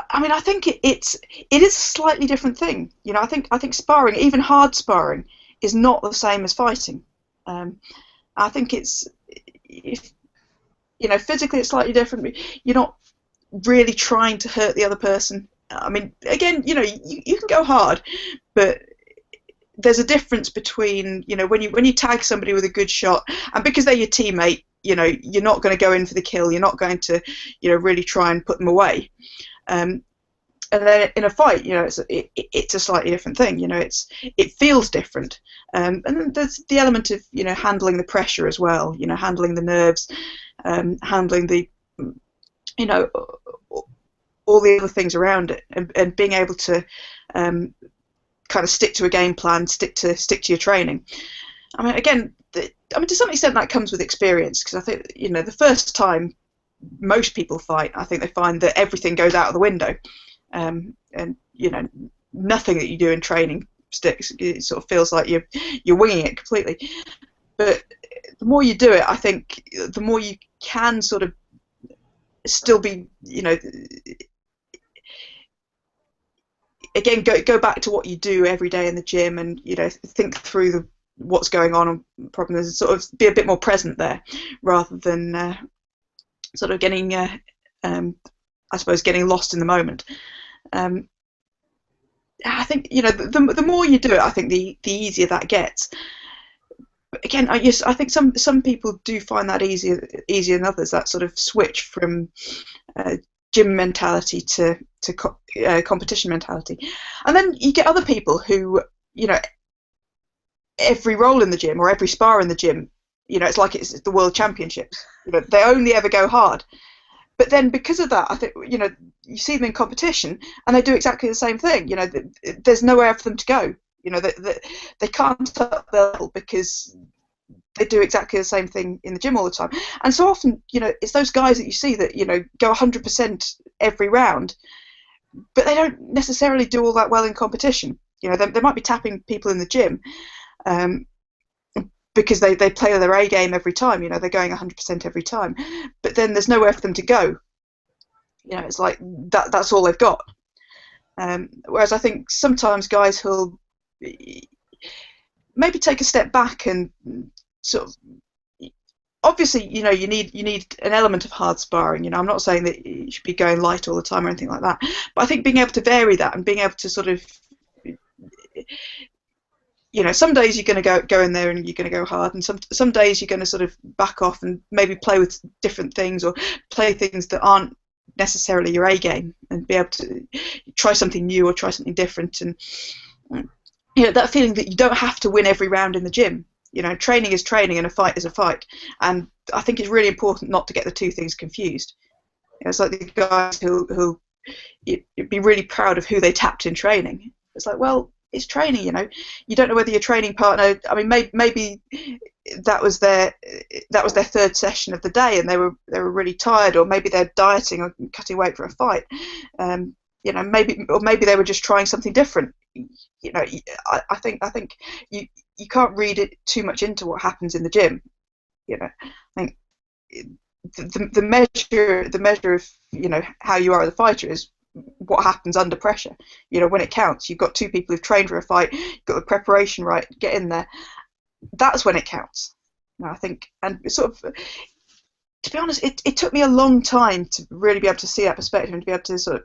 I mean, I think it is a slightly different thing. You know, I think sparring, even hard sparring, is not the same as fighting. I think physically it's slightly different. You're not really trying to hurt the other person. I mean, again, you can go hard, but there's a difference between, when you tag somebody with a good shot, and because they're your teammate, you're not going to go in for the kill. You're not going to, really try and put them away. And then in a fight, it's a slightly different thing. It feels different. And then there's the element of, handling the pressure as well. Handling the nerves, handling the, all the other things around it, and being able to kind of stick to a game plan, stick to your training. I mean, again, to some extent that comes with experience, because I think, the first time most people fight, I think they find that everything goes out of the window, and nothing that you do in training sticks. It sort of feels like you're winging it completely. But the more you do it, I think the more you can sort of still be, again, go back to what you do every day in the gym, and think through what's going on and problems, and sort of be a bit more present there, rather than sort of getting, I suppose, getting lost in the moment. I think the more you do it, I think the easier that gets. But again, I think some people do find that easier than others. That sort of switch from gym mentality to competition mentality, and then you get other people who, every roll in the gym or every spar in the gym, it's like it's the world championships. They only ever go hard. But then because of that, I think, you see them in competition and they do exactly the same thing. There's nowhere for them to go. They can't up their level because they do exactly the same thing in the gym all the time. And so often, it's those guys that you see that, go 100% every round, but they don't necessarily do all that well in competition. They might be tapping people in the gym, because they play their A game every time. They're going 100% every time, but then there's nowhere for them to go. It's like that's all they've got. Whereas I think sometimes guys who'll maybe take a step back and sort of, obviously, you need an element of hard sparring. I'm not saying that you should be going light all the time or anything like that, but I think being able to vary that and being able to sort of, some days you're going to go in there and you're going to go hard, and some days you're going to sort of back off and maybe play with different things, or play things that aren't necessarily your A game, and be able to try something new or try something different. And that feeling that you don't have to win every round in the gym. Training is training and a fight is a fight, and I think it's really important not to get the two things confused. It's like the guys who you'd be really proud of who they tapped in training. It's like, well, it's training. You don't know whether your training partner, I mean, maybe that was their third session of the day and they were really tired, or maybe they're dieting or cutting weight for a fight. Maybe they were just trying something different. I think you can't read it too much into what happens in the gym. I think the measure of how you are as a fighter is what happens under pressure. When it counts, you've got two people who've trained for a fight, you've got the preparation right, get in there. That's when it counts. I think, and sort of, to be honest, it took me a long time to really be able to see that perspective and to be able to sort of,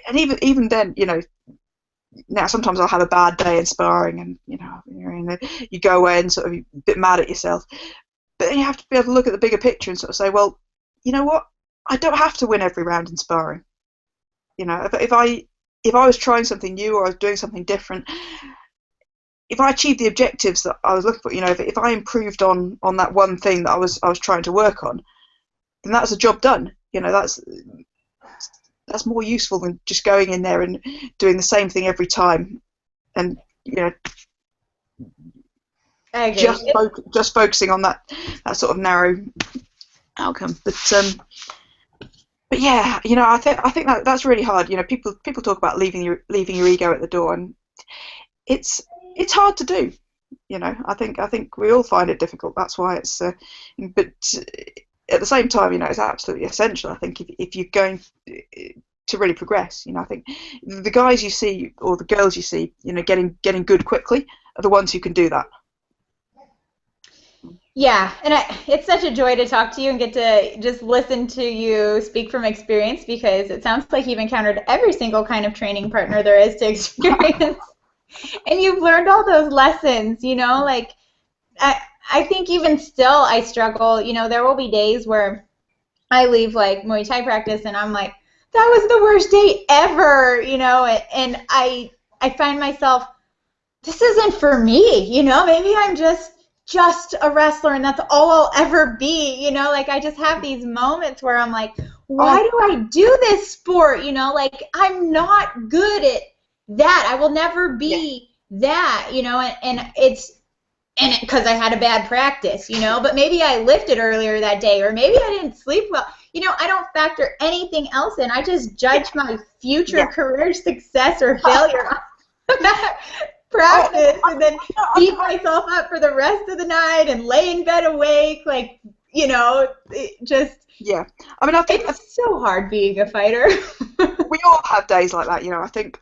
and even then, now sometimes I'll have a bad day in sparring, and you go away and sort of a bit mad at yourself, but then you have to be able to look at the bigger picture and sort of say, well, you know what, I don't have to win every round in sparring. If I was trying something new or I was doing something different, if I achieved the objectives that I was looking for, if I improved on that one thing that I was trying to work on, then that's a job done. That's more useful than just going in there and doing the same thing every time, and I agree. just focusing on that sort of narrow outcome. But yeah, I think that's really hard. People talk about leaving your ego at the door, and it's hard to do. You know, I think we all find it difficult. That's why it's. But at the same time, you know, it's absolutely essential. I think if you're going to really progress, you know, I think the guys you see or the girls you see, you know, getting good quickly are the ones who can do that. Yeah, and it's such a joy to talk to you and get to just listen to you speak from experience, because it sounds like you've encountered every single kind of training partner there is to experience. And you've learned all those lessons, you know, like I think even still I struggle. You know, there will be days where I leave like Muay Thai practice and I'm like, that was the worst day ever, you know, and I find myself, this isn't for me, you know, maybe I'm just a wrestler and that's all I'll ever be, you know, like I just have these moments where I'm like, why do I do this sport, you know, like I'm not good at that, I will never be that, you know, and it's, and because I had a bad practice, you know, but maybe I lifted earlier that day, or maybe I didn't sleep well, you know, I don't factor anything else in, I just judge my future career success or failure on that practice, and then beat myself up for the rest of the night and lay in bed awake, like, you know, it just, I mean, I think it's so hard being a fighter. We all have days like that, you know. I think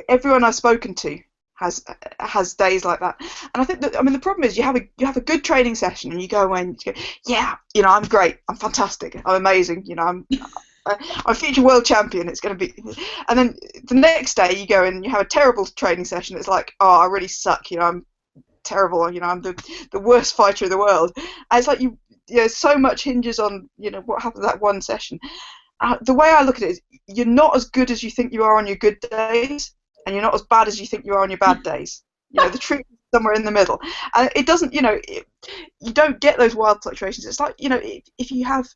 everyone I've spoken to has days like that, and I think that, I mean, the problem is you have a good training session and you go away and you go, yeah, you know, I'm great, I'm fantastic, I'm amazing, you know, I'm a future world champion. It's going to be, and then the next day you go and you have a terrible training session. It's like, oh, I really suck. You know, I'm terrible. You know, I'm the worst fighter in the world. And it's like you know, so much hinges on, you know, what happens that one session. The way I look at it is, you're not as good as you think you are on your good days, and you're not as bad as you think you are on your bad days. You know, the truth is somewhere in the middle. And it doesn't, you know, you don't get those wild fluctuations. It's like, you know, if you have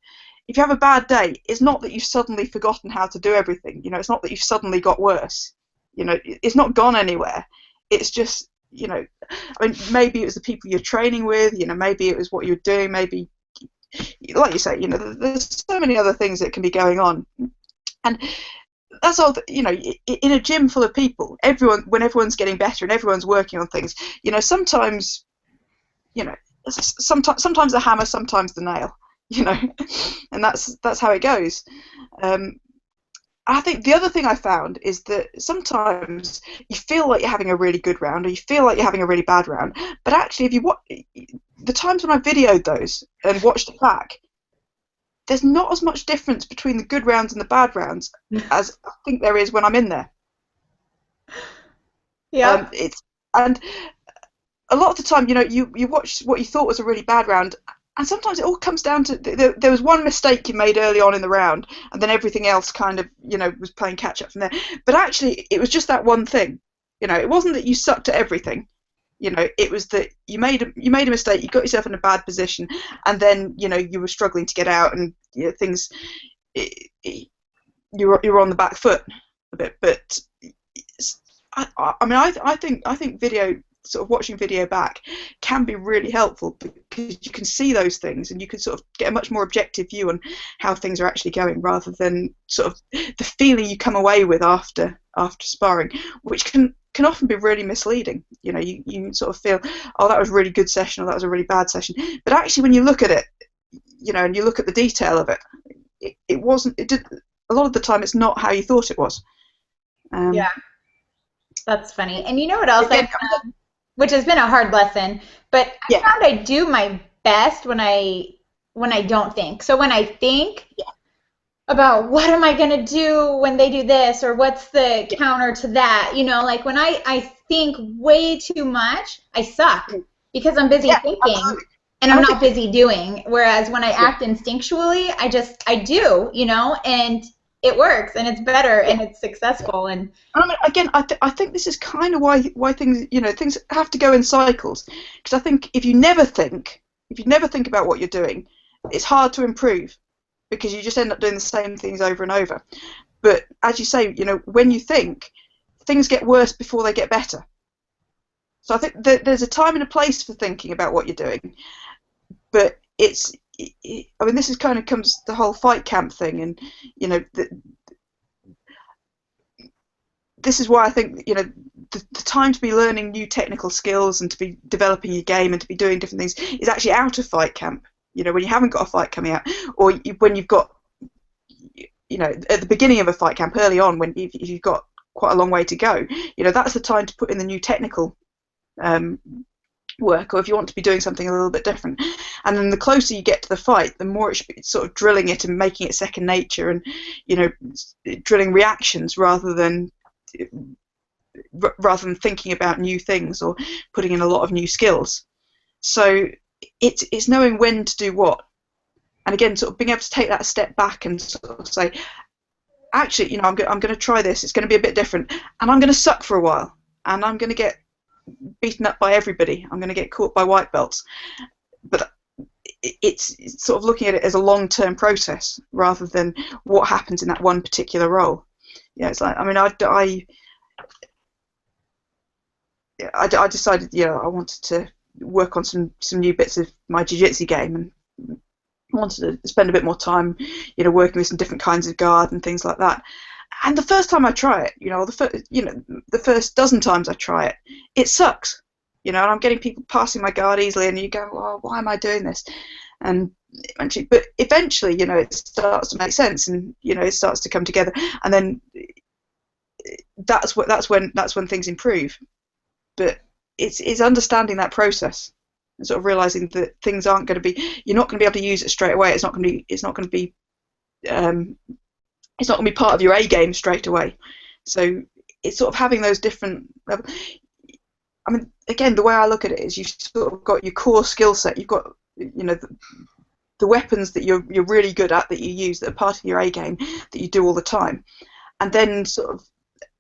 a bad day, it's not that you've suddenly forgotten how to do everything. You know, it's not that you've suddenly got worse. You know, it's not gone anywhere. It's just, you know, I mean, maybe it was the people you're training with. You know, maybe it was what you're doing. Maybe, like you say, you know, there's so many other things that can be going on. And that's all. You know, in a gym full of people, when everyone's getting better and everyone's working on things, you know, sometimes, you know, sometimes the hammer, sometimes the nail. You know, and that's how it goes. I think the other thing I found is that sometimes you feel like you're having a really good round, or you feel like you're having a really bad round, but actually, if you watch the times when I videoed those and watched it back, there's not as much difference between the good rounds and the bad rounds as I think there is when I'm in there. Yeah. And a lot of the time, you know, you watch what you thought was a really bad round, and sometimes it all comes down to there was one mistake you made early on in the round, and then everything else kind of, you know, was playing catch up from there. But actually, it was just that one thing. You know, it wasn't that you sucked at everything. You know, it was that you made a mistake, you got yourself in a bad position, and then, you know, you were struggling to get out, and, you know, things, you were on the back foot a bit. But I mean, I think video, sort of watching video back, can be really helpful, because you can see those things and you can sort of get a much more objective view on how things are actually going, rather than sort of the feeling you come away with after sparring, which can often be really misleading. You know, you sort of feel, oh, that was a really good session, or that was a really bad session, but actually when you look at it, you know, and you look at the detail of it, it did, a lot of the time it's not how you thought it was. Yeah, that's funny. And you know what else I found, which has been a hard lesson, but I found I do my best when I don't think. So when I think about what am I going to do when they do this, or what's the counter to that, you know, like when I think way too much, I suck, because I'm busy thinking and I'm not busy doing. Whereas when I act instinctually, I do, you know, and it works, and it's better, and it's successful. And I mean, again, I think this is kind of why things, you know, things have to go in cycles. Because I think if you never think about what you're doing, it's hard to improve, because you just end up doing the same things over and over. But as you say, you know, when you think, things get worse before they get better. So I think there's a time and a place for thinking about what you're doing, but I mean, this is kind of comes the whole fight camp thing, and, you know, this is why I think, you know, the time to be learning new technical skills and to be developing your game and to be doing different things is actually out of fight camp. You know, when you haven't got a fight coming out, or when you've got, you know, at the beginning of a fight camp early on, when if you've got quite a long way to go, you know, that's the time to put in the new technical work, or if you want to be doing something a little bit different. And then the closer you get to the fight, the more it's sort of drilling it and making it second nature, and, you know, drilling reactions rather than thinking about new things or putting in a lot of new skills. So it's knowing when to do what, and again, sort of being able to take that step back and sort of say, actually, you know, I'm going to try this. It's going to be a bit different, and I'm going to suck for a while, and I'm going to get beaten up by everybody. I'm going to get caught by white belts, but it's sort of looking at it as a long-term process rather than what happens in that one particular role. Yeah, it's like, I mean, I decided, yeah, I wanted to work on some new bits of my jiu-jitsu game, and wanted to spend a bit more time, you know, working with some different kinds of guard and things like that. And the first time I try it, you know, the first dozen times I try it, it sucks. You know, and I'm getting people passing my guard easily, and you go, well, why am I doing this? And eventually, you know, it starts to make sense, and, you know, it starts to come together, and then that's when things improve. But it's understanding that process and sort of realizing that things aren't going to be, you're not going to be able to use it straight away. It's not going to be part of your A game straight away. So it's sort of having those different levels. I mean, again, the way I look at it is you've sort of got your core skill set. You've got, you know, the weapons that you're really good at, that you use, that are part of your A game, that you do all the time. And then sort of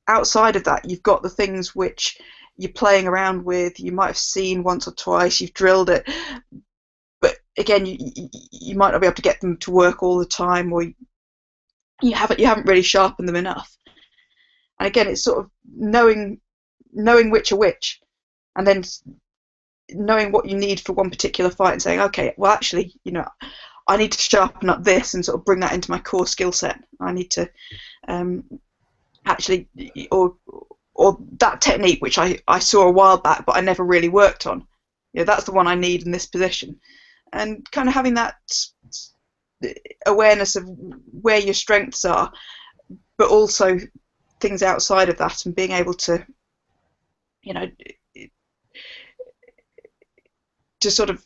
outside of that, you've got the things which you're playing around with, you might have seen once or twice, you've drilled it, but again, you might not be able to get them to work all the time, or you haven't really sharpened them enough. And again, it's sort of knowing which are which, and then knowing what you need for one particular fight, and saying, okay, well, actually, you know, I need to sharpen up this and sort of bring that into my core skill set. I need to actually, or that technique which I saw a while back but I never really worked on, you know, that's the one I need in this position. And kind of having that awareness of where your strengths are, but also things outside of that, and being able to, you know, to sort of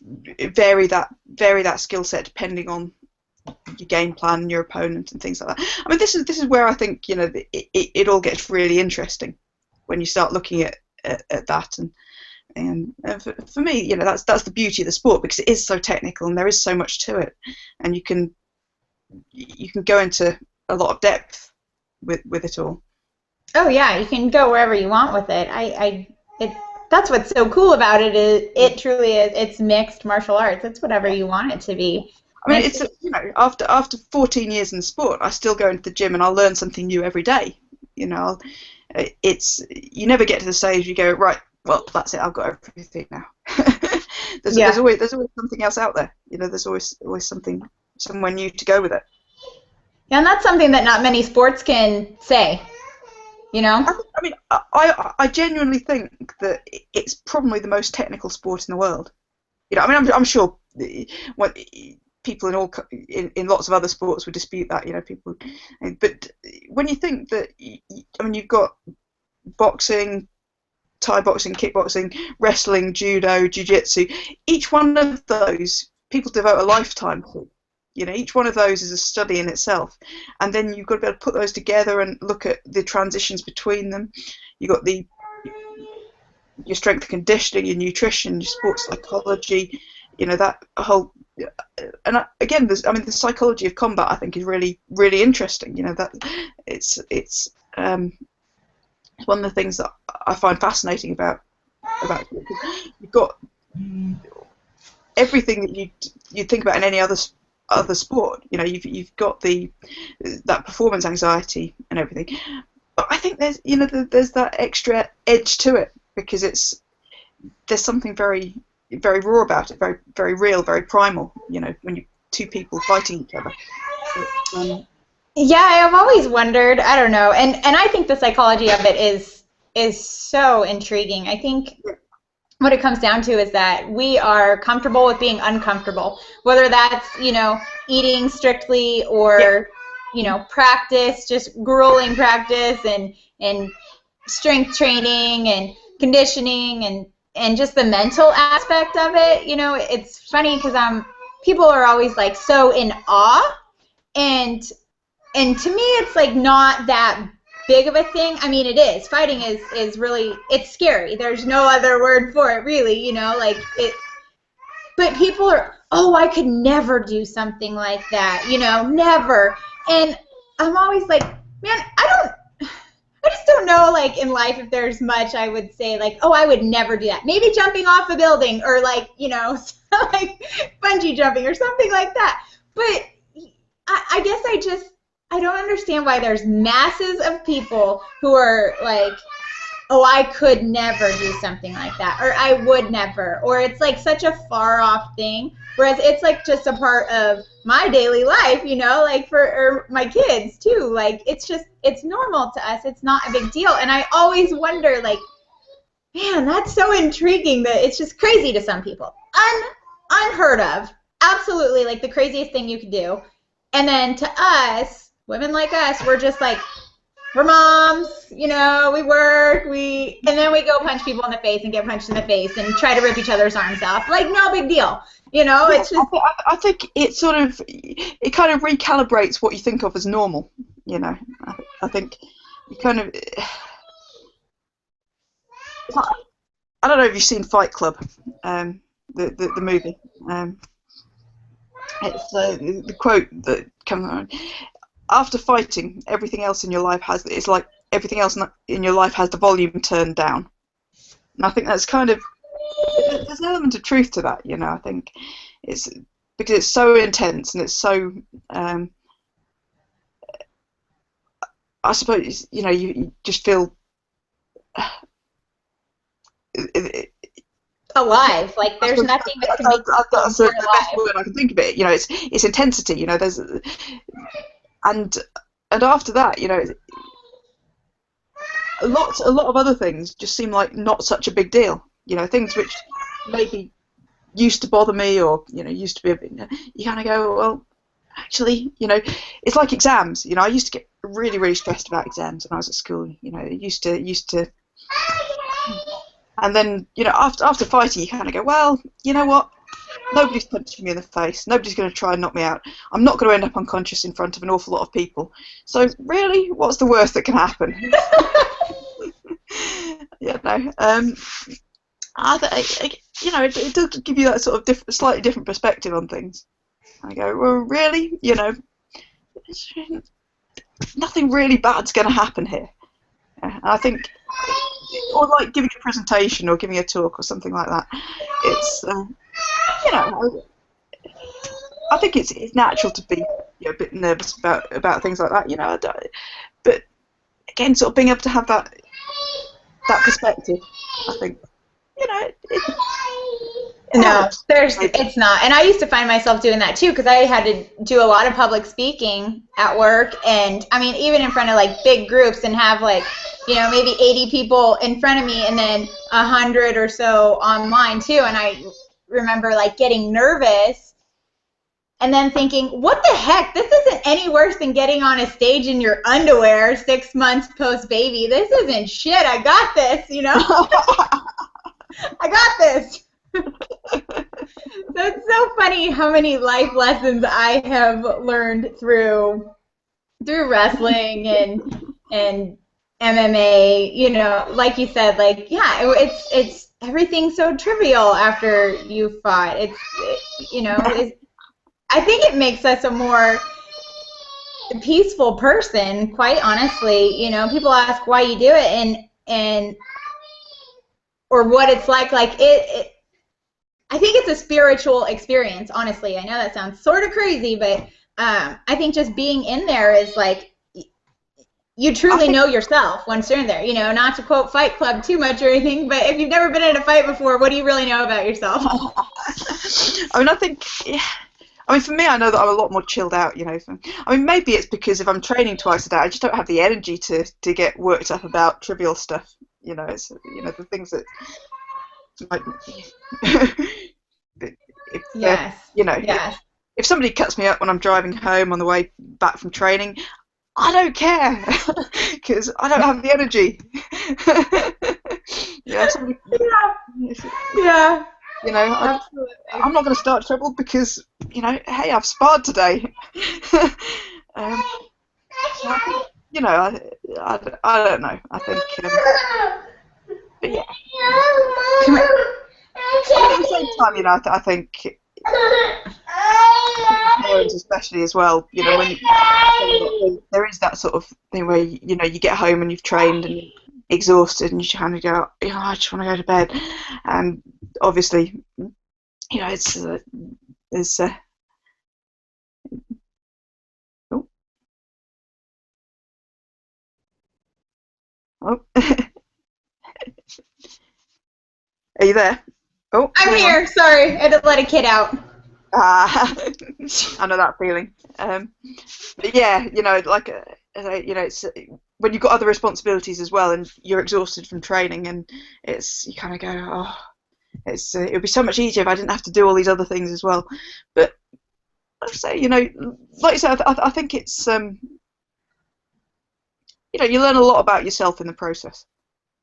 vary that skill set depending on your game plan and your opponent and things like that. I mean, this is where I think, you know, it all gets really interesting when you start looking at that, and for me, you know, that's the beauty of the sport, because it is so technical and there is so much to it, and you can go into a lot of depth with it all. Oh yeah, you can go wherever you want with it. That's what's so cool about it, is it truly is. It's mixed martial arts. It's whatever you want it to be. I mean, it's, you know, after 14 years in sport, I still go into the gym and I'll learn something new every day. You know, you never get to the stage you go, right, well, that's it, I've got everything now. There's always something else out there. You know, there's always somewhere new to go with it. Yeah, and that's something that not many sports can say. You know? I mean, I genuinely think that it's probably the most technical sport in the world. You know, I mean, I'm sure people in lots of other sports would dispute that. You know, people, but when you think that, I mean, you've got boxing, Thai boxing, kickboxing, wrestling, judo, jiu-jitsu. Each one of those people devote a lifetime to. You know, each one of those is a study in itself, and then you've got to be able to put those together and look at the transitions between them. You've got your strength and conditioning, your nutrition, your sports psychology. You know, that whole, and again, the psychology of combat, I think, is really, really interesting. You know, that it's one of the things that I find fascinating about it. You've got everything that you think about in any other sport. You know, you've got that performance anxiety and everything, but I think there's that extra edge to it, because there's something very, very raw about it, very, very real, very primal. You know, when you two people fighting each other. Yeah, I've always wondered. I don't know, and I think the psychology of it is so intriguing. I think what it comes down to is that we are comfortable with being uncomfortable, whether that's, eating strictly Yeah, or, practice, just grueling practice and strength training and conditioning and just the mental aspect of it. It's funny because people are always like so in awe, and to me it's like not that big of a thing. I mean, it is. Fighting is really, it's scary. There's no other word for it, really, like it. But people are, oh, I could never do something like that, never. And I'm always like, man, I just don't know, like, in life, if there's much I would say, like, oh, I would never do that. Maybe jumping off a building, or, like, like bungee jumping or something like that. But I guess I don't understand why there's masses of people who are like, oh, I could never do something like that, or I would never, or it's like such a far off thing, whereas it's like just a part of my daily life, like for my kids too. Like it's normal to us. It's not a big deal. And I always wonder, like, man, that's so intriguing that it's just crazy to some people. Unheard of. Absolutely, like the craziest thing you could do. And then to us, women like us, we're just like, we're moms, we work, and then we go punch people in the face and get punched in the face and try to rip each other's arms off. Like, no big deal. It's just. I think it sort of, it kind of recalibrates what you think of as normal. I think you kind of. I don't know if you've seen Fight Club, the movie. It's the quote that comes on. After fighting, everything else in your life it's like everything else in your life has the volume turned down. And I think that's kind of, there's an element of truth to that, I think it's because it's so intense and it's so, I suppose, you just feel Alive. Like, there's nothing that can make you feel that's the more best alive. word I can think of it. It's intensity. There's and after that, a lot of other things just seem like not such a big deal. Things which maybe used to bother me or used to be a bit. You kind of go, well, actually, it's like exams. I used to get really, really stressed about exams when I was at school. Used to. And then, after fighting, you kind of go, well, you know what? Nobody's punching me in the face. Nobody's going to try and knock me out. I'm not going to end up unconscious in front of an awful lot of people. So, really, what's the worst that can happen? Yeah, no. It does give you that sort of slightly different perspective on things. I go, well, really? Nothing really bad's going to happen here. And I think, or like giving a presentation or giving a talk or something like that. It's, I think it's natural to be a bit nervous about things like that, but again, sort of being able to have that perspective, I think, No, it's not. And I used to find myself doing that too, because I had to do a lot of public speaking at work, and I mean, even in front of like big groups, and have like, maybe 80 people in front of me and then 100 or so online too. And I remember like getting nervous and then thinking, what the heck? This isn't any worse than getting on a stage in your underwear 6 months post baby. This isn't shit. I got this, I got this. So it's so funny how many life lessons I have learned through wrestling and MMA. Like you said, like, yeah, it's everything's so trivial after you fought. I think it makes us a more peaceful person, quite honestly. People ask why you do it and or what it's like it I think it's a spiritual experience, honestly. I know that sounds sort of crazy, but I think just being in there is like, you truly know yourself once you're in there. Not to quote Fight Club too much or anything, but if you've never been in a fight before, what do you really know about yourself? I mean, I think I mean, for me, I know that I'm a lot more chilled out, I mean, maybe it's because if I'm training twice a day, I just don't have the energy to get worked up about trivial stuff. It's the things that like if Yes. you know Yes. if somebody cuts me up when I'm driving home on the way back from training, I don't care because I don't have the energy. Somebody, Yeah. absolutely. I'm not going to start trouble because hey, I've sparred today. um, I think, I don't know. I think, but yeah. At the same time, I think parents especially as well, when there is that sort of thing where you get home and you've trained and you're exhausted and you kind of go, I just want to go to bed, and obviously, it's oh, oh. Are you there? Oh, I'm here. Sorry, I had to let a kid out. I know that feeling. But yeah, it's when you've got other responsibilities as well, and you're exhausted from training, and you kind of go, oh, it would be so much easier if I didn't have to do all these other things as well. But like I say, like you said, I think it's you learn a lot about yourself in the process,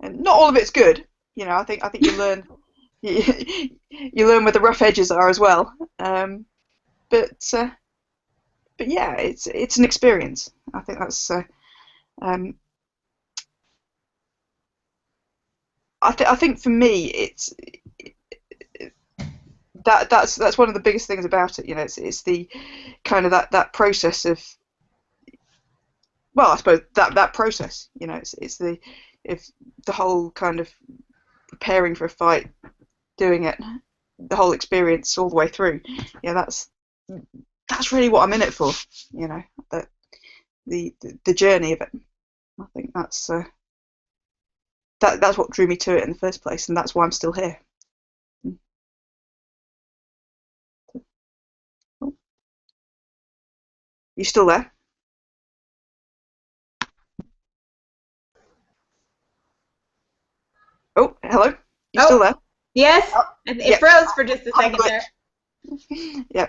and not all of it's good. I think you learn. You learn where the rough edges are as well, but yeah, it's an experience. I think that's I think for me that's one of the biggest things about it. It's the kind of that process of, well, I suppose that process. It's the whole kind of preparing for a fight, doing it, the whole experience all the way through. Yeah, that's really what I'm in it for. The journey of it. I think that's what drew me to it in the first place, and that's why I'm still here. You still there? Oh, hello. You still there? Yes. Oh, It froze for just a second there. Yeah.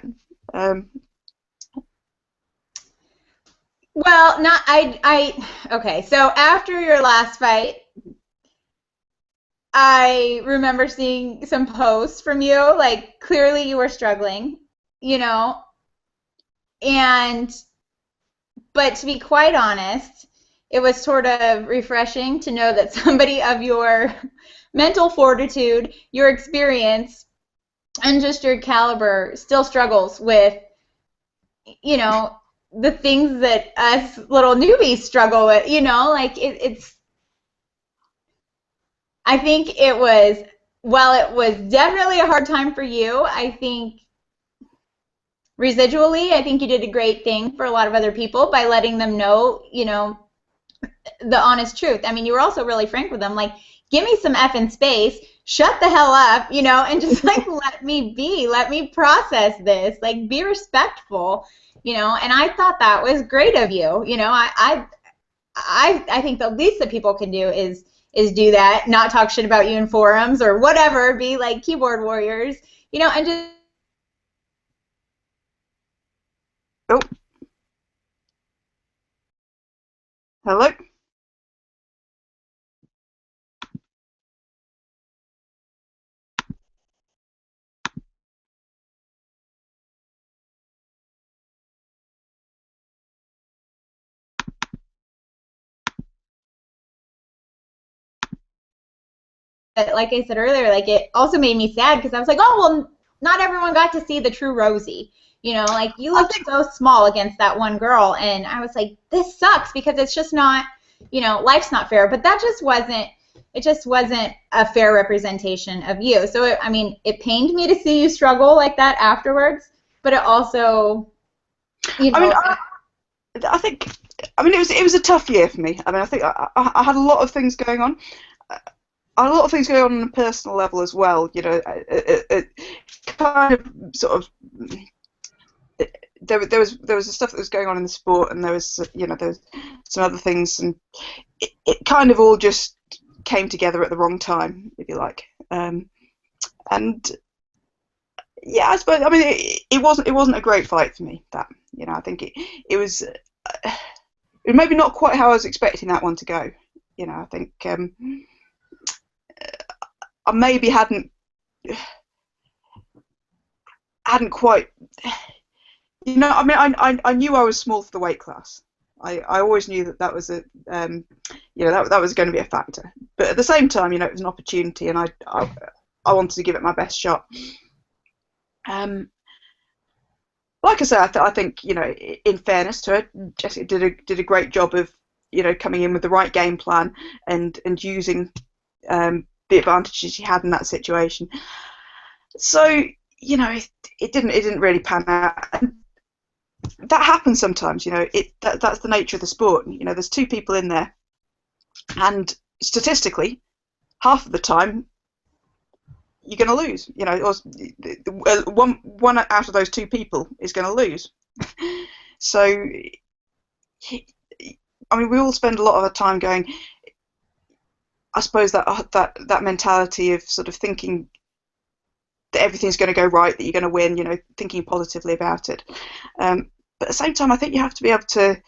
Well, okay, so after your last fight, I remember seeing some posts from you, like clearly you were struggling, and but to be quite honest, it was sort of refreshing to know that somebody of your mental fortitude, your experience, and just your caliber still struggles with, the things that us little newbies struggle with, like it's I think it was, while it was definitely a hard time for you, I think residually, I think you did a great thing for a lot of other people by letting them know, the honest truth. I mean, you were also really frank with them, like, give me some effing space, shut the hell up, and just like let me be, let me process this, like be respectful, and I thought that was great of you. I think the least that people can do is do that, not talk shit about you in forums or whatever, be like keyboard warriors, and just. Oh, hello. But like I said earlier, like it also made me sad because I was like, oh, well, not everyone got to see the true Rosi. Like you looked so small against that one girl, and I was like, this sucks because it's just not, life's not fair. But it just wasn't a fair representation of you. So, it pained me to see you struggle like that afterwards, but it also, I think, it was a tough year for me. I think I had a lot of things going on. A lot of things going on a personal level as well. It kind of sort of there was the stuff that was going on in the sport, and there was some other things, and it kind of all just came together at the wrong time, if you like. And yeah, I suppose, I mean, it wasn't a great fight for me. That, I think it was maybe not quite how I was expecting that one to go. I think I maybe hadn't quite. I mean, I knew I was small for the weight class. I always knew that was that was going to be a factor. But at the same time, it was an opportunity, and I wanted to give it my best shot. Like I said, I think in fairness to her, Jessica did a great job of coming in with the right game plan and using the advantages she had in that situation. So it didn't really pan out. And that happens sometimes. That's the nature of the sport. There's two people in there, and statistically, half of the time you're going to lose. Or one out of those two people is going to lose. So, I mean, we all spend a lot of our time going. I suppose that mentality of sort of thinking that everything's going to go right, that you're going to win, thinking positively about it. But at the same time, I think you have to be able to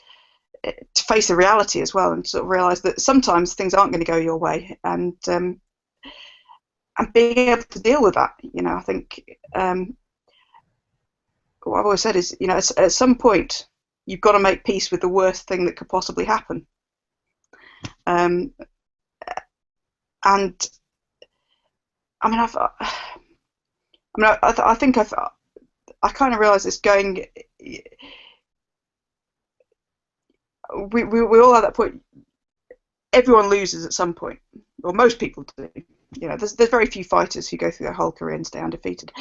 face the reality as well, and sort of realise that sometimes things aren't going to go your way, and being able to deal with that. I think what I've always said is, at some point, you've got to make peace with the worst thing that could possibly happen. And I mean, I think I kind of realised this going. We all at that point. Everyone loses at some point, or most people do. There's very few fighters who go through their whole career and stay undefeated.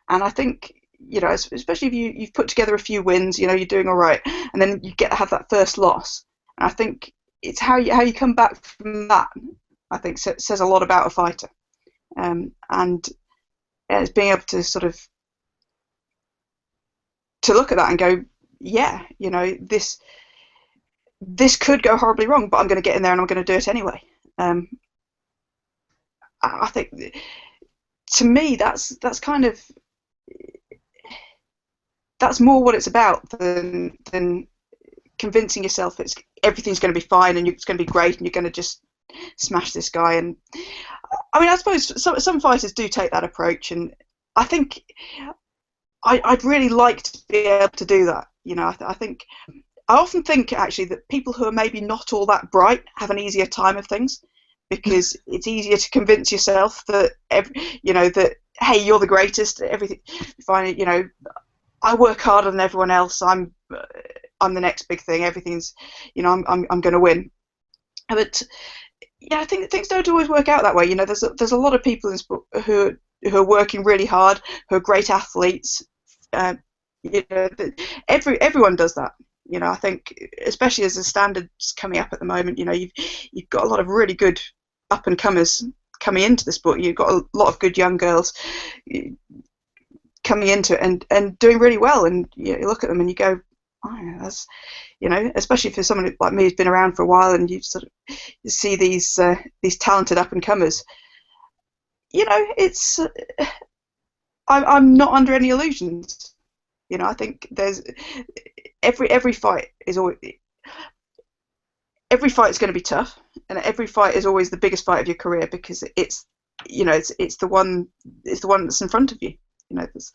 And I think, especially if you've put together a few wins, you're doing all right, and then you have that first loss. And I think it's how you come back from that. I think says a lot about a fighter, and it's being able to sort of to look at that and go, yeah, this could go horribly wrong, but I'm going to get in there and I'm going to do it anyway. I think, to me, that's kind of that's more what it's about than convincing yourself everything's going to be fine and it's going to be great and you're going to just smash this guy. And I mean, I suppose some fighters do take that approach, and I think I'd really like to be able to do that. I often think actually that people who are maybe not all that bright have an easier time of things, because it's easier to convince yourself that that hey, you're the greatest, everything fine. I work harder than everyone else. I'm the next big thing. Everything's I'm going to win. But I think things don't always work out that way. There's a lot of people in sport who are working really hard, who are great athletes. Everyone does that. I think, especially as the standards coming up at the moment, you've got a lot of really good up and comers coming into the sport. You've got a lot of good young girls coming into it and doing really well. And you look at them and you go, oh, yeah, that's especially for someone like me who's been around for a while, and you see these talented up and comers. It's I'm not under any illusions. I think there's every fight is always going to be tough, and every fight is always the biggest fight of your career, because it's the one that's in front of you. That's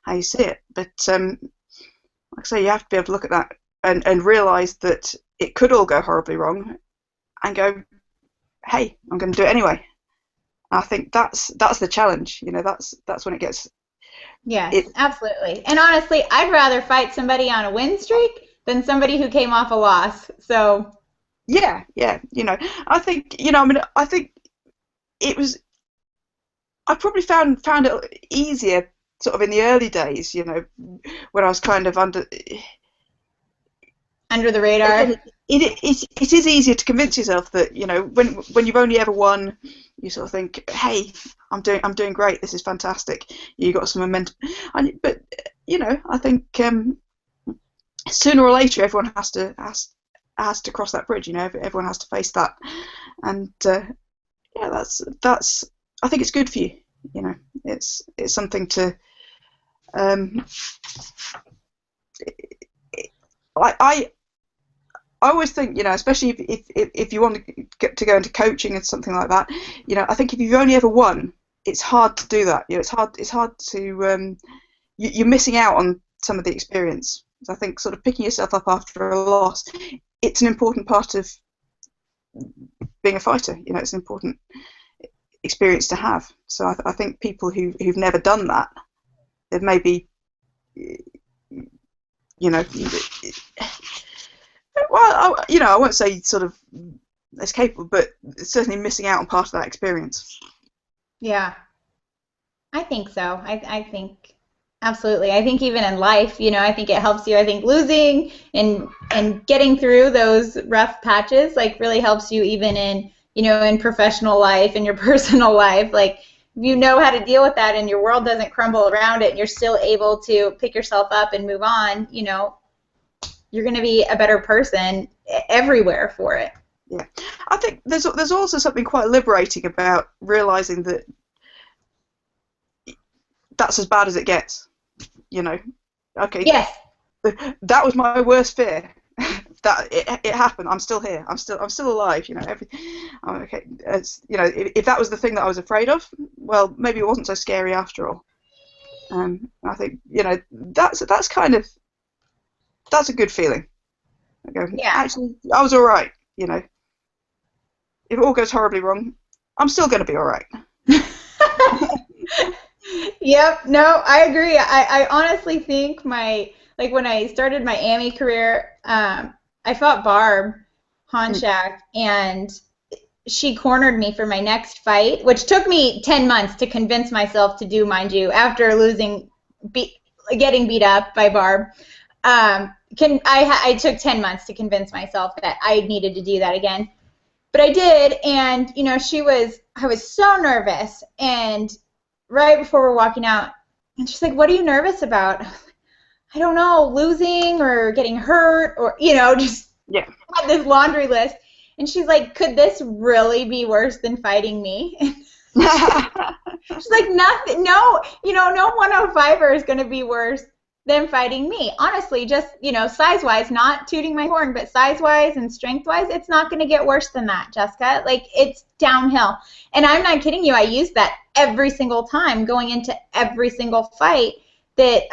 how you see it. But like I say, you have to be able to look at that and realise that it could all go horribly wrong, and go, hey, I'm going to do it anyway. And I think that's the challenge. That's when it gets. Yes, absolutely. And honestly, I'd rather fight somebody on a win streak than somebody who came off a loss. So. Yeah. I think I think it was. I probably found it easier sort of in the early days. When I was kind of under the radar. It is easier to convince yourself that when you've only ever won, you sort of think, hey, I'm doing great, this is fantastic, you got some momentum. But I think sooner or later, everyone has to cross that bridge. You know, everyone has to face that, and yeah, that's. I think it's good for you. You know, it's something to. I always think, you know, especially if you want to go into coaching and something like that, you know, I think if you've only ever won, it's hard to do that. You know, it's hard to you're missing out on some of the experience. So I think sort of picking yourself up after a loss, it's an important part of being a fighter. You know, it's an important experience to have. So I think people who've never done that, they've maybe, you know, well, you know, I won't say sort of less capable, but certainly missing out on part of that experience. Yeah, I think so. I think absolutely. I think even in life, you know, I think it helps you. I think losing and getting through those rough patches like really helps you even in, you know, in professional life and your personal life. Like you know how to deal with that and your world doesn't crumble around it and you're still able to pick yourself up and move on, you know, you're going to be a better person everywhere for it. Yeah, I think there's also something quite liberating about realizing that that's as bad as it gets. You know, okay. Yes. That was my worst fear. That it happened. I'm still here. I'm still alive. You know, okay. You know, if that was the thing that I was afraid of, well, maybe it wasn't so scary after all. I think, you know, that's a good feeling. I go, yeah. Actually, I was all right. You know, if it all goes horribly wrong, I'm still going to be all right. Yep. No, I agree. I honestly think when I started my AMI career, I fought Barb Honchak, and she cornered me for my next fight, which took me 10 months to convince myself to do, mind you, after getting beat up by Barb. I took 10 months to convince myself that I needed to do that again. But I did, and, you know, I was so nervous, and right before we're walking out, and she's like, what are you nervous about? I don't know, losing or getting hurt or, you know, just had this laundry list. And she's like, could this really be worse than fighting me? She's like, nothing, no, you know, no 105er is going to be worse than fighting me. Honestly, just, you know, size-wise, not tooting my horn, but size-wise and strength-wise, it's not going to get worse than that, Jessica. Like, it's downhill. And I'm not kidding you. I use that every single time going into every single fight that,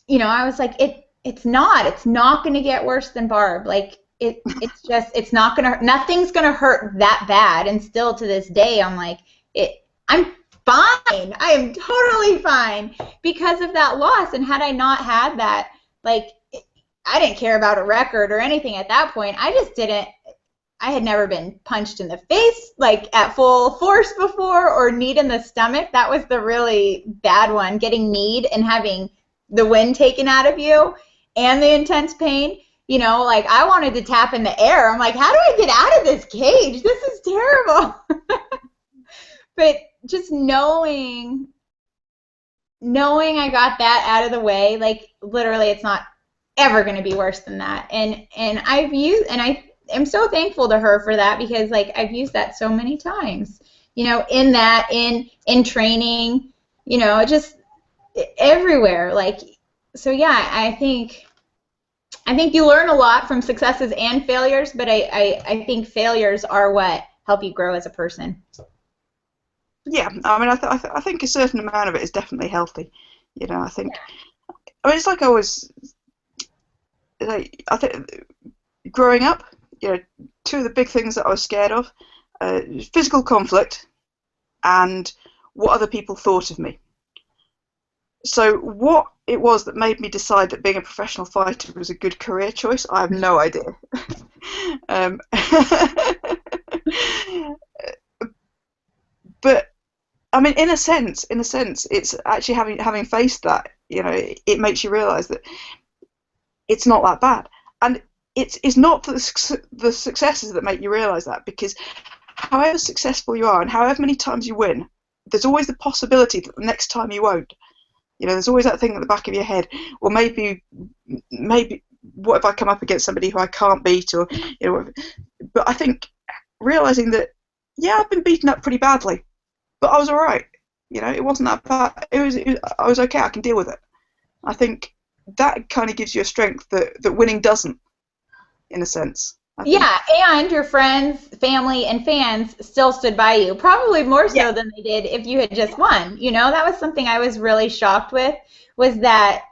you know, I was like, it's not going to get worse than Barb. Like, it's not going to, nothing's going to hurt that bad. And still to this day, I'm like, I'm fine. I am totally fine because of that loss. And had I not had that, like, I didn't care about a record or anything at that point. I had never been punched in the face, like, at full force before, or kneed in the stomach. That was the really bad one, getting kneed and having the wind taken out of you and the intense pain. You know, like, I wanted to tap in the air. I'm like, how do I get out of this cage? This is terrible. But just knowing I got that out of the way, like, literally it's not ever going to be worse than that. And I am so thankful to her for that, because, like, I've used that so many times, you know, in training, you know, just everywhere. Like, so yeah, I think you learn a lot from successes and failures, but I think failures are what help you grow as a person. Yeah, I mean, I think a certain amount of it is definitely healthy. You know, I think. Yeah. I mean, it's like I think growing up, you know, two of the big things that I was scared of, physical conflict, and what other people thought of me. So what it was that made me decide that being a professional fighter was a good career choice, I have no idea. But I mean, in a sense, it's actually having faced that, you know, it makes you realise that it's not that bad, and it's not the successes that make you realise that, because however successful you are and however many times you win, there's always the possibility that the next time you won't. You know, there's always that thing at the back of your head, well, maybe maybe what if I come up against somebody who I can't beat, or but I think realizing that I've been beaten up pretty badly, but I was all right. It wasn't that bad. I was okay. I can deal with it. I think that kind of gives you a strength that winning doesn't, in a sense. Yeah, and your friends, family, and fans still stood by you, probably more so than they did if you had just won. That was something I was really shocked with, was that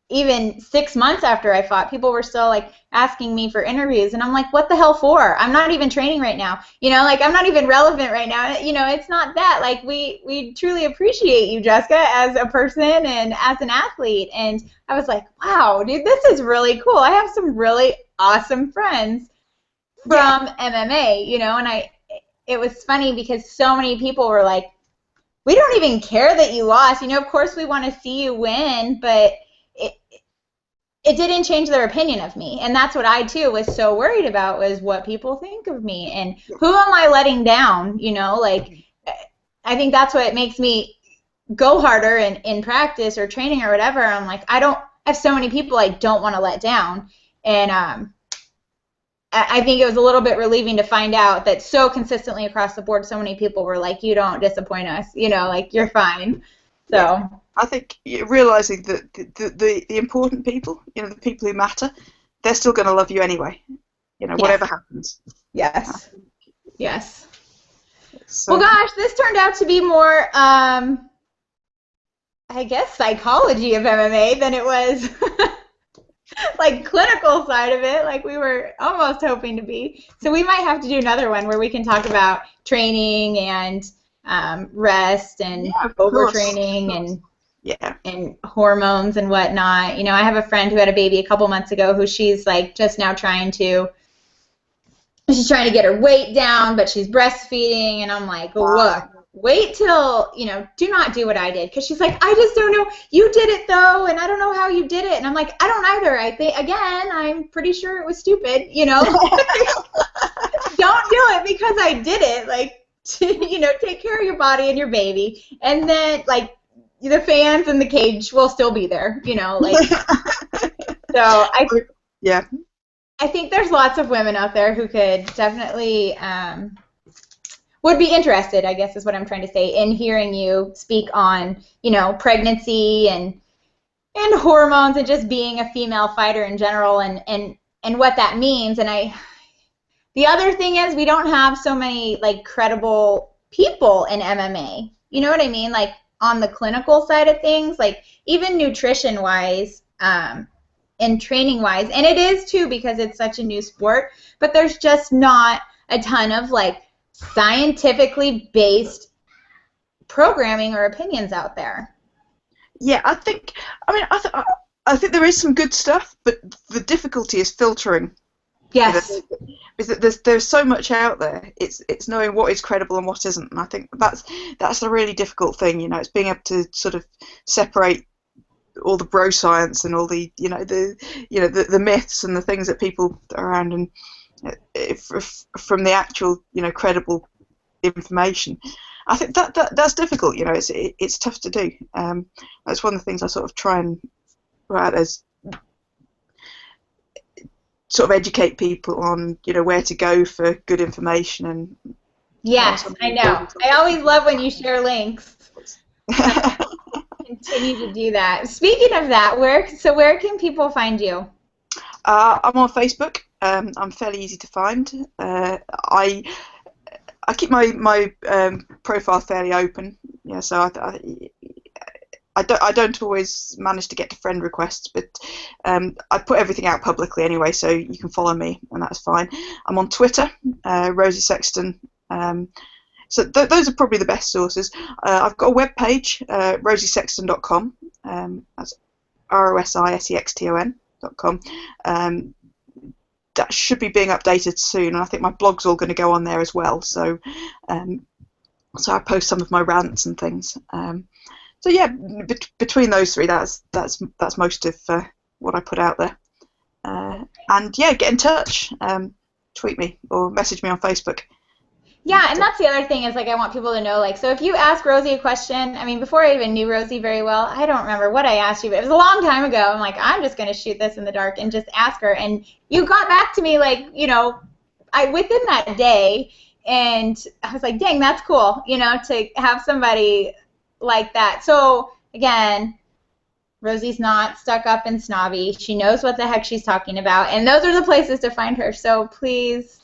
even 6 months after I fought, people were still like asking me for interviews, and I'm like, what the hell for? I'm not even training right now. I'm not even relevant right now. It's not that. Like, we truly appreciate you, Jessica, as a person and as an athlete. And I was like, wow, dude, this is really cool. I have some really awesome friends from MMA, and it was funny because so many people were like, we don't even care that you lost. Of course we want to see you win, but it didn't change their opinion of me. And that's what I, too, was so worried about, was what people think of me. And who am I letting down? I think that's what makes me go harder in practice or training or whatever. I'm like, I have so many people I don't want to let down. And I think it was a little bit relieving to find out that so consistently across the board, so many people were like, you don't disappoint us, you're fine. So. Yeah. I think realizing that the important people, the people who matter, they're still going to love you anyway, whatever happens. Yes. Yes. So, well, gosh, this turned out to be more, I guess, psychology of MMA than it was like clinical side of it, like we were almost hoping to be. So we might have to do another one where we can talk about training and rest and overtraining and hormones and whatnot. I have a friend who had a baby a couple months ago who she's like just now trying to get her weight down, but she's breastfeeding, and I'm like, look, wait till, do not do what I did, because she's like, I just don't know, you did it though, and I don't know how you did it, and I'm like, I don't either. I think, again, I'm pretty sure it was stupid, don't do it because I did it, like, take care of your body and your baby, and then, like, the fans in the cage will still be there, like, so I think there's lots of women out there who could definitely would be interested, I guess is what I'm trying to say, in hearing you speak on, pregnancy and hormones and just being a female fighter in general and what that means. And the other thing is, we don't have so many like credible people in MMA. You know what I mean? Like on the clinical side of things, like even nutrition-wise, and training-wise, and it is too because it's such a new sport, but there's just not a ton of like scientifically based programming or opinions out there. Yeah, I think there is some good stuff, but the difficulty is filtering. Yes. Because there's so much out there. It's knowing what is credible and what isn't, and I think that's a really difficult thing. It's being able to sort of separate all the bro science and all the the myths and the things that people are around, and from the actual credible information. I think that's difficult. It's tough to do. That's one of the things I sort of try and write as sort of educate people on where to go for good information. And yes, I know. I always love when you share links. Continue to do that. Speaking of that, where can people find you? I'm on Facebook. I'm fairly easy to find. I keep my profile fairly open. So I don't always manage to get to friend requests, but I put everything out publicly anyway, so you can follow me, and that's fine. I'm on Twitter, Rosi Sexton. So those are probably the best sources. I've got a web page, rosisexton.com. That's ROSISEXTON.com. That should be being updated soon, and I think my blog's all going to go on there as well. So, so I post some of my rants and things. So yeah, between those three, that's most of what I put out there. And yeah, get in touch. Tweet me or message me on Facebook. Yeah, and that's the other thing is, like, I want people to know, like, so if you ask Rosi a question, I mean, before I even knew Rosi very well, I don't remember what I asked you, but it was a long time ago. I'm like, I'm just going to shoot this in the dark and just ask her. And you got back to me, like, you know, within that day, and I was like, dang, that's cool, you know, to have somebody like that. So, again, Rosi's not stuck up and snobby. She knows what the heck she's talking about, and those are the places to find her. So please,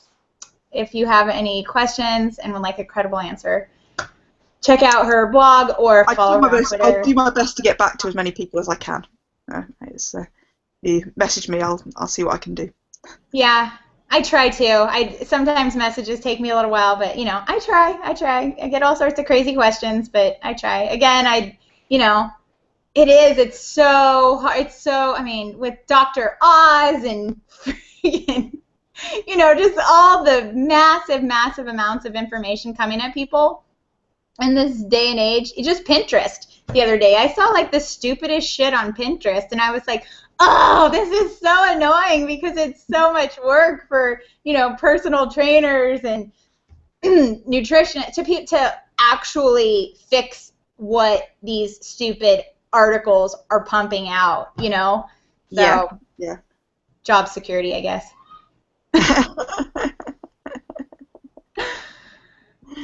if you have any questions and would like a credible answer, check out her blog or follow her on Twitter. I'll do my best to get back to as many people as I can. You message me, I'll see what I can do. Yeah, I try to. Sometimes messages take me a little while, but, you know, I try. I get all sorts of crazy questions, but I try. Again, you know, it's so hard. It's so, I mean, with Dr. Oz and freaking, you know, just all the massive, massive amounts of information coming at people in this day and age. Just Pinterest the other day. I saw, like, the stupidest shit on Pinterest, and I was like, oh, this is so annoying because it's so much work for, you know, personal trainers and nutrition to actually fix what these stupid articles are pumping out, you know? So, yeah. Job security, I guess.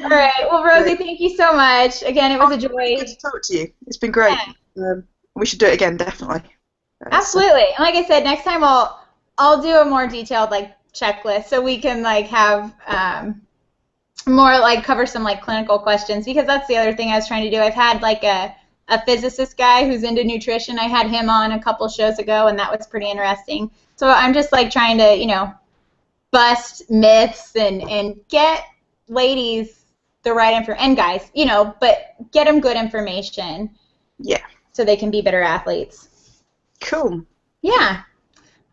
All right. Well, Rosi, thank you so much. Again, it was a joy. Good to talk to you. It's been great. Yeah. We should do it again, definitely. Absolutely. And like I said, next time I'll do a more detailed, like, checklist so we can, like, have more, like, cover some, like, clinical questions, because that's the other thing I was trying to do. I've had, like, a physicist guy who's into nutrition. I had him on a couple shows ago, and that was pretty interesting. So I'm just, like, trying to, you know, bust myths and get ladies the right information, and guys, you know, but get them good information. Yeah. So they can be better athletes. Cool. Yeah.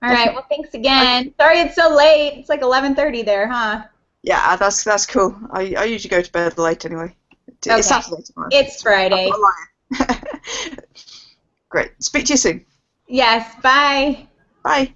All right. Well, thanks again. Sorry it's so late. It's like 11:30 there, huh? Yeah, that's cool. I usually go to bed late anyway. Okay. It's Saturday tomorrow. It's Friday. Great. Speak to you soon. Yes. Bye. Bye.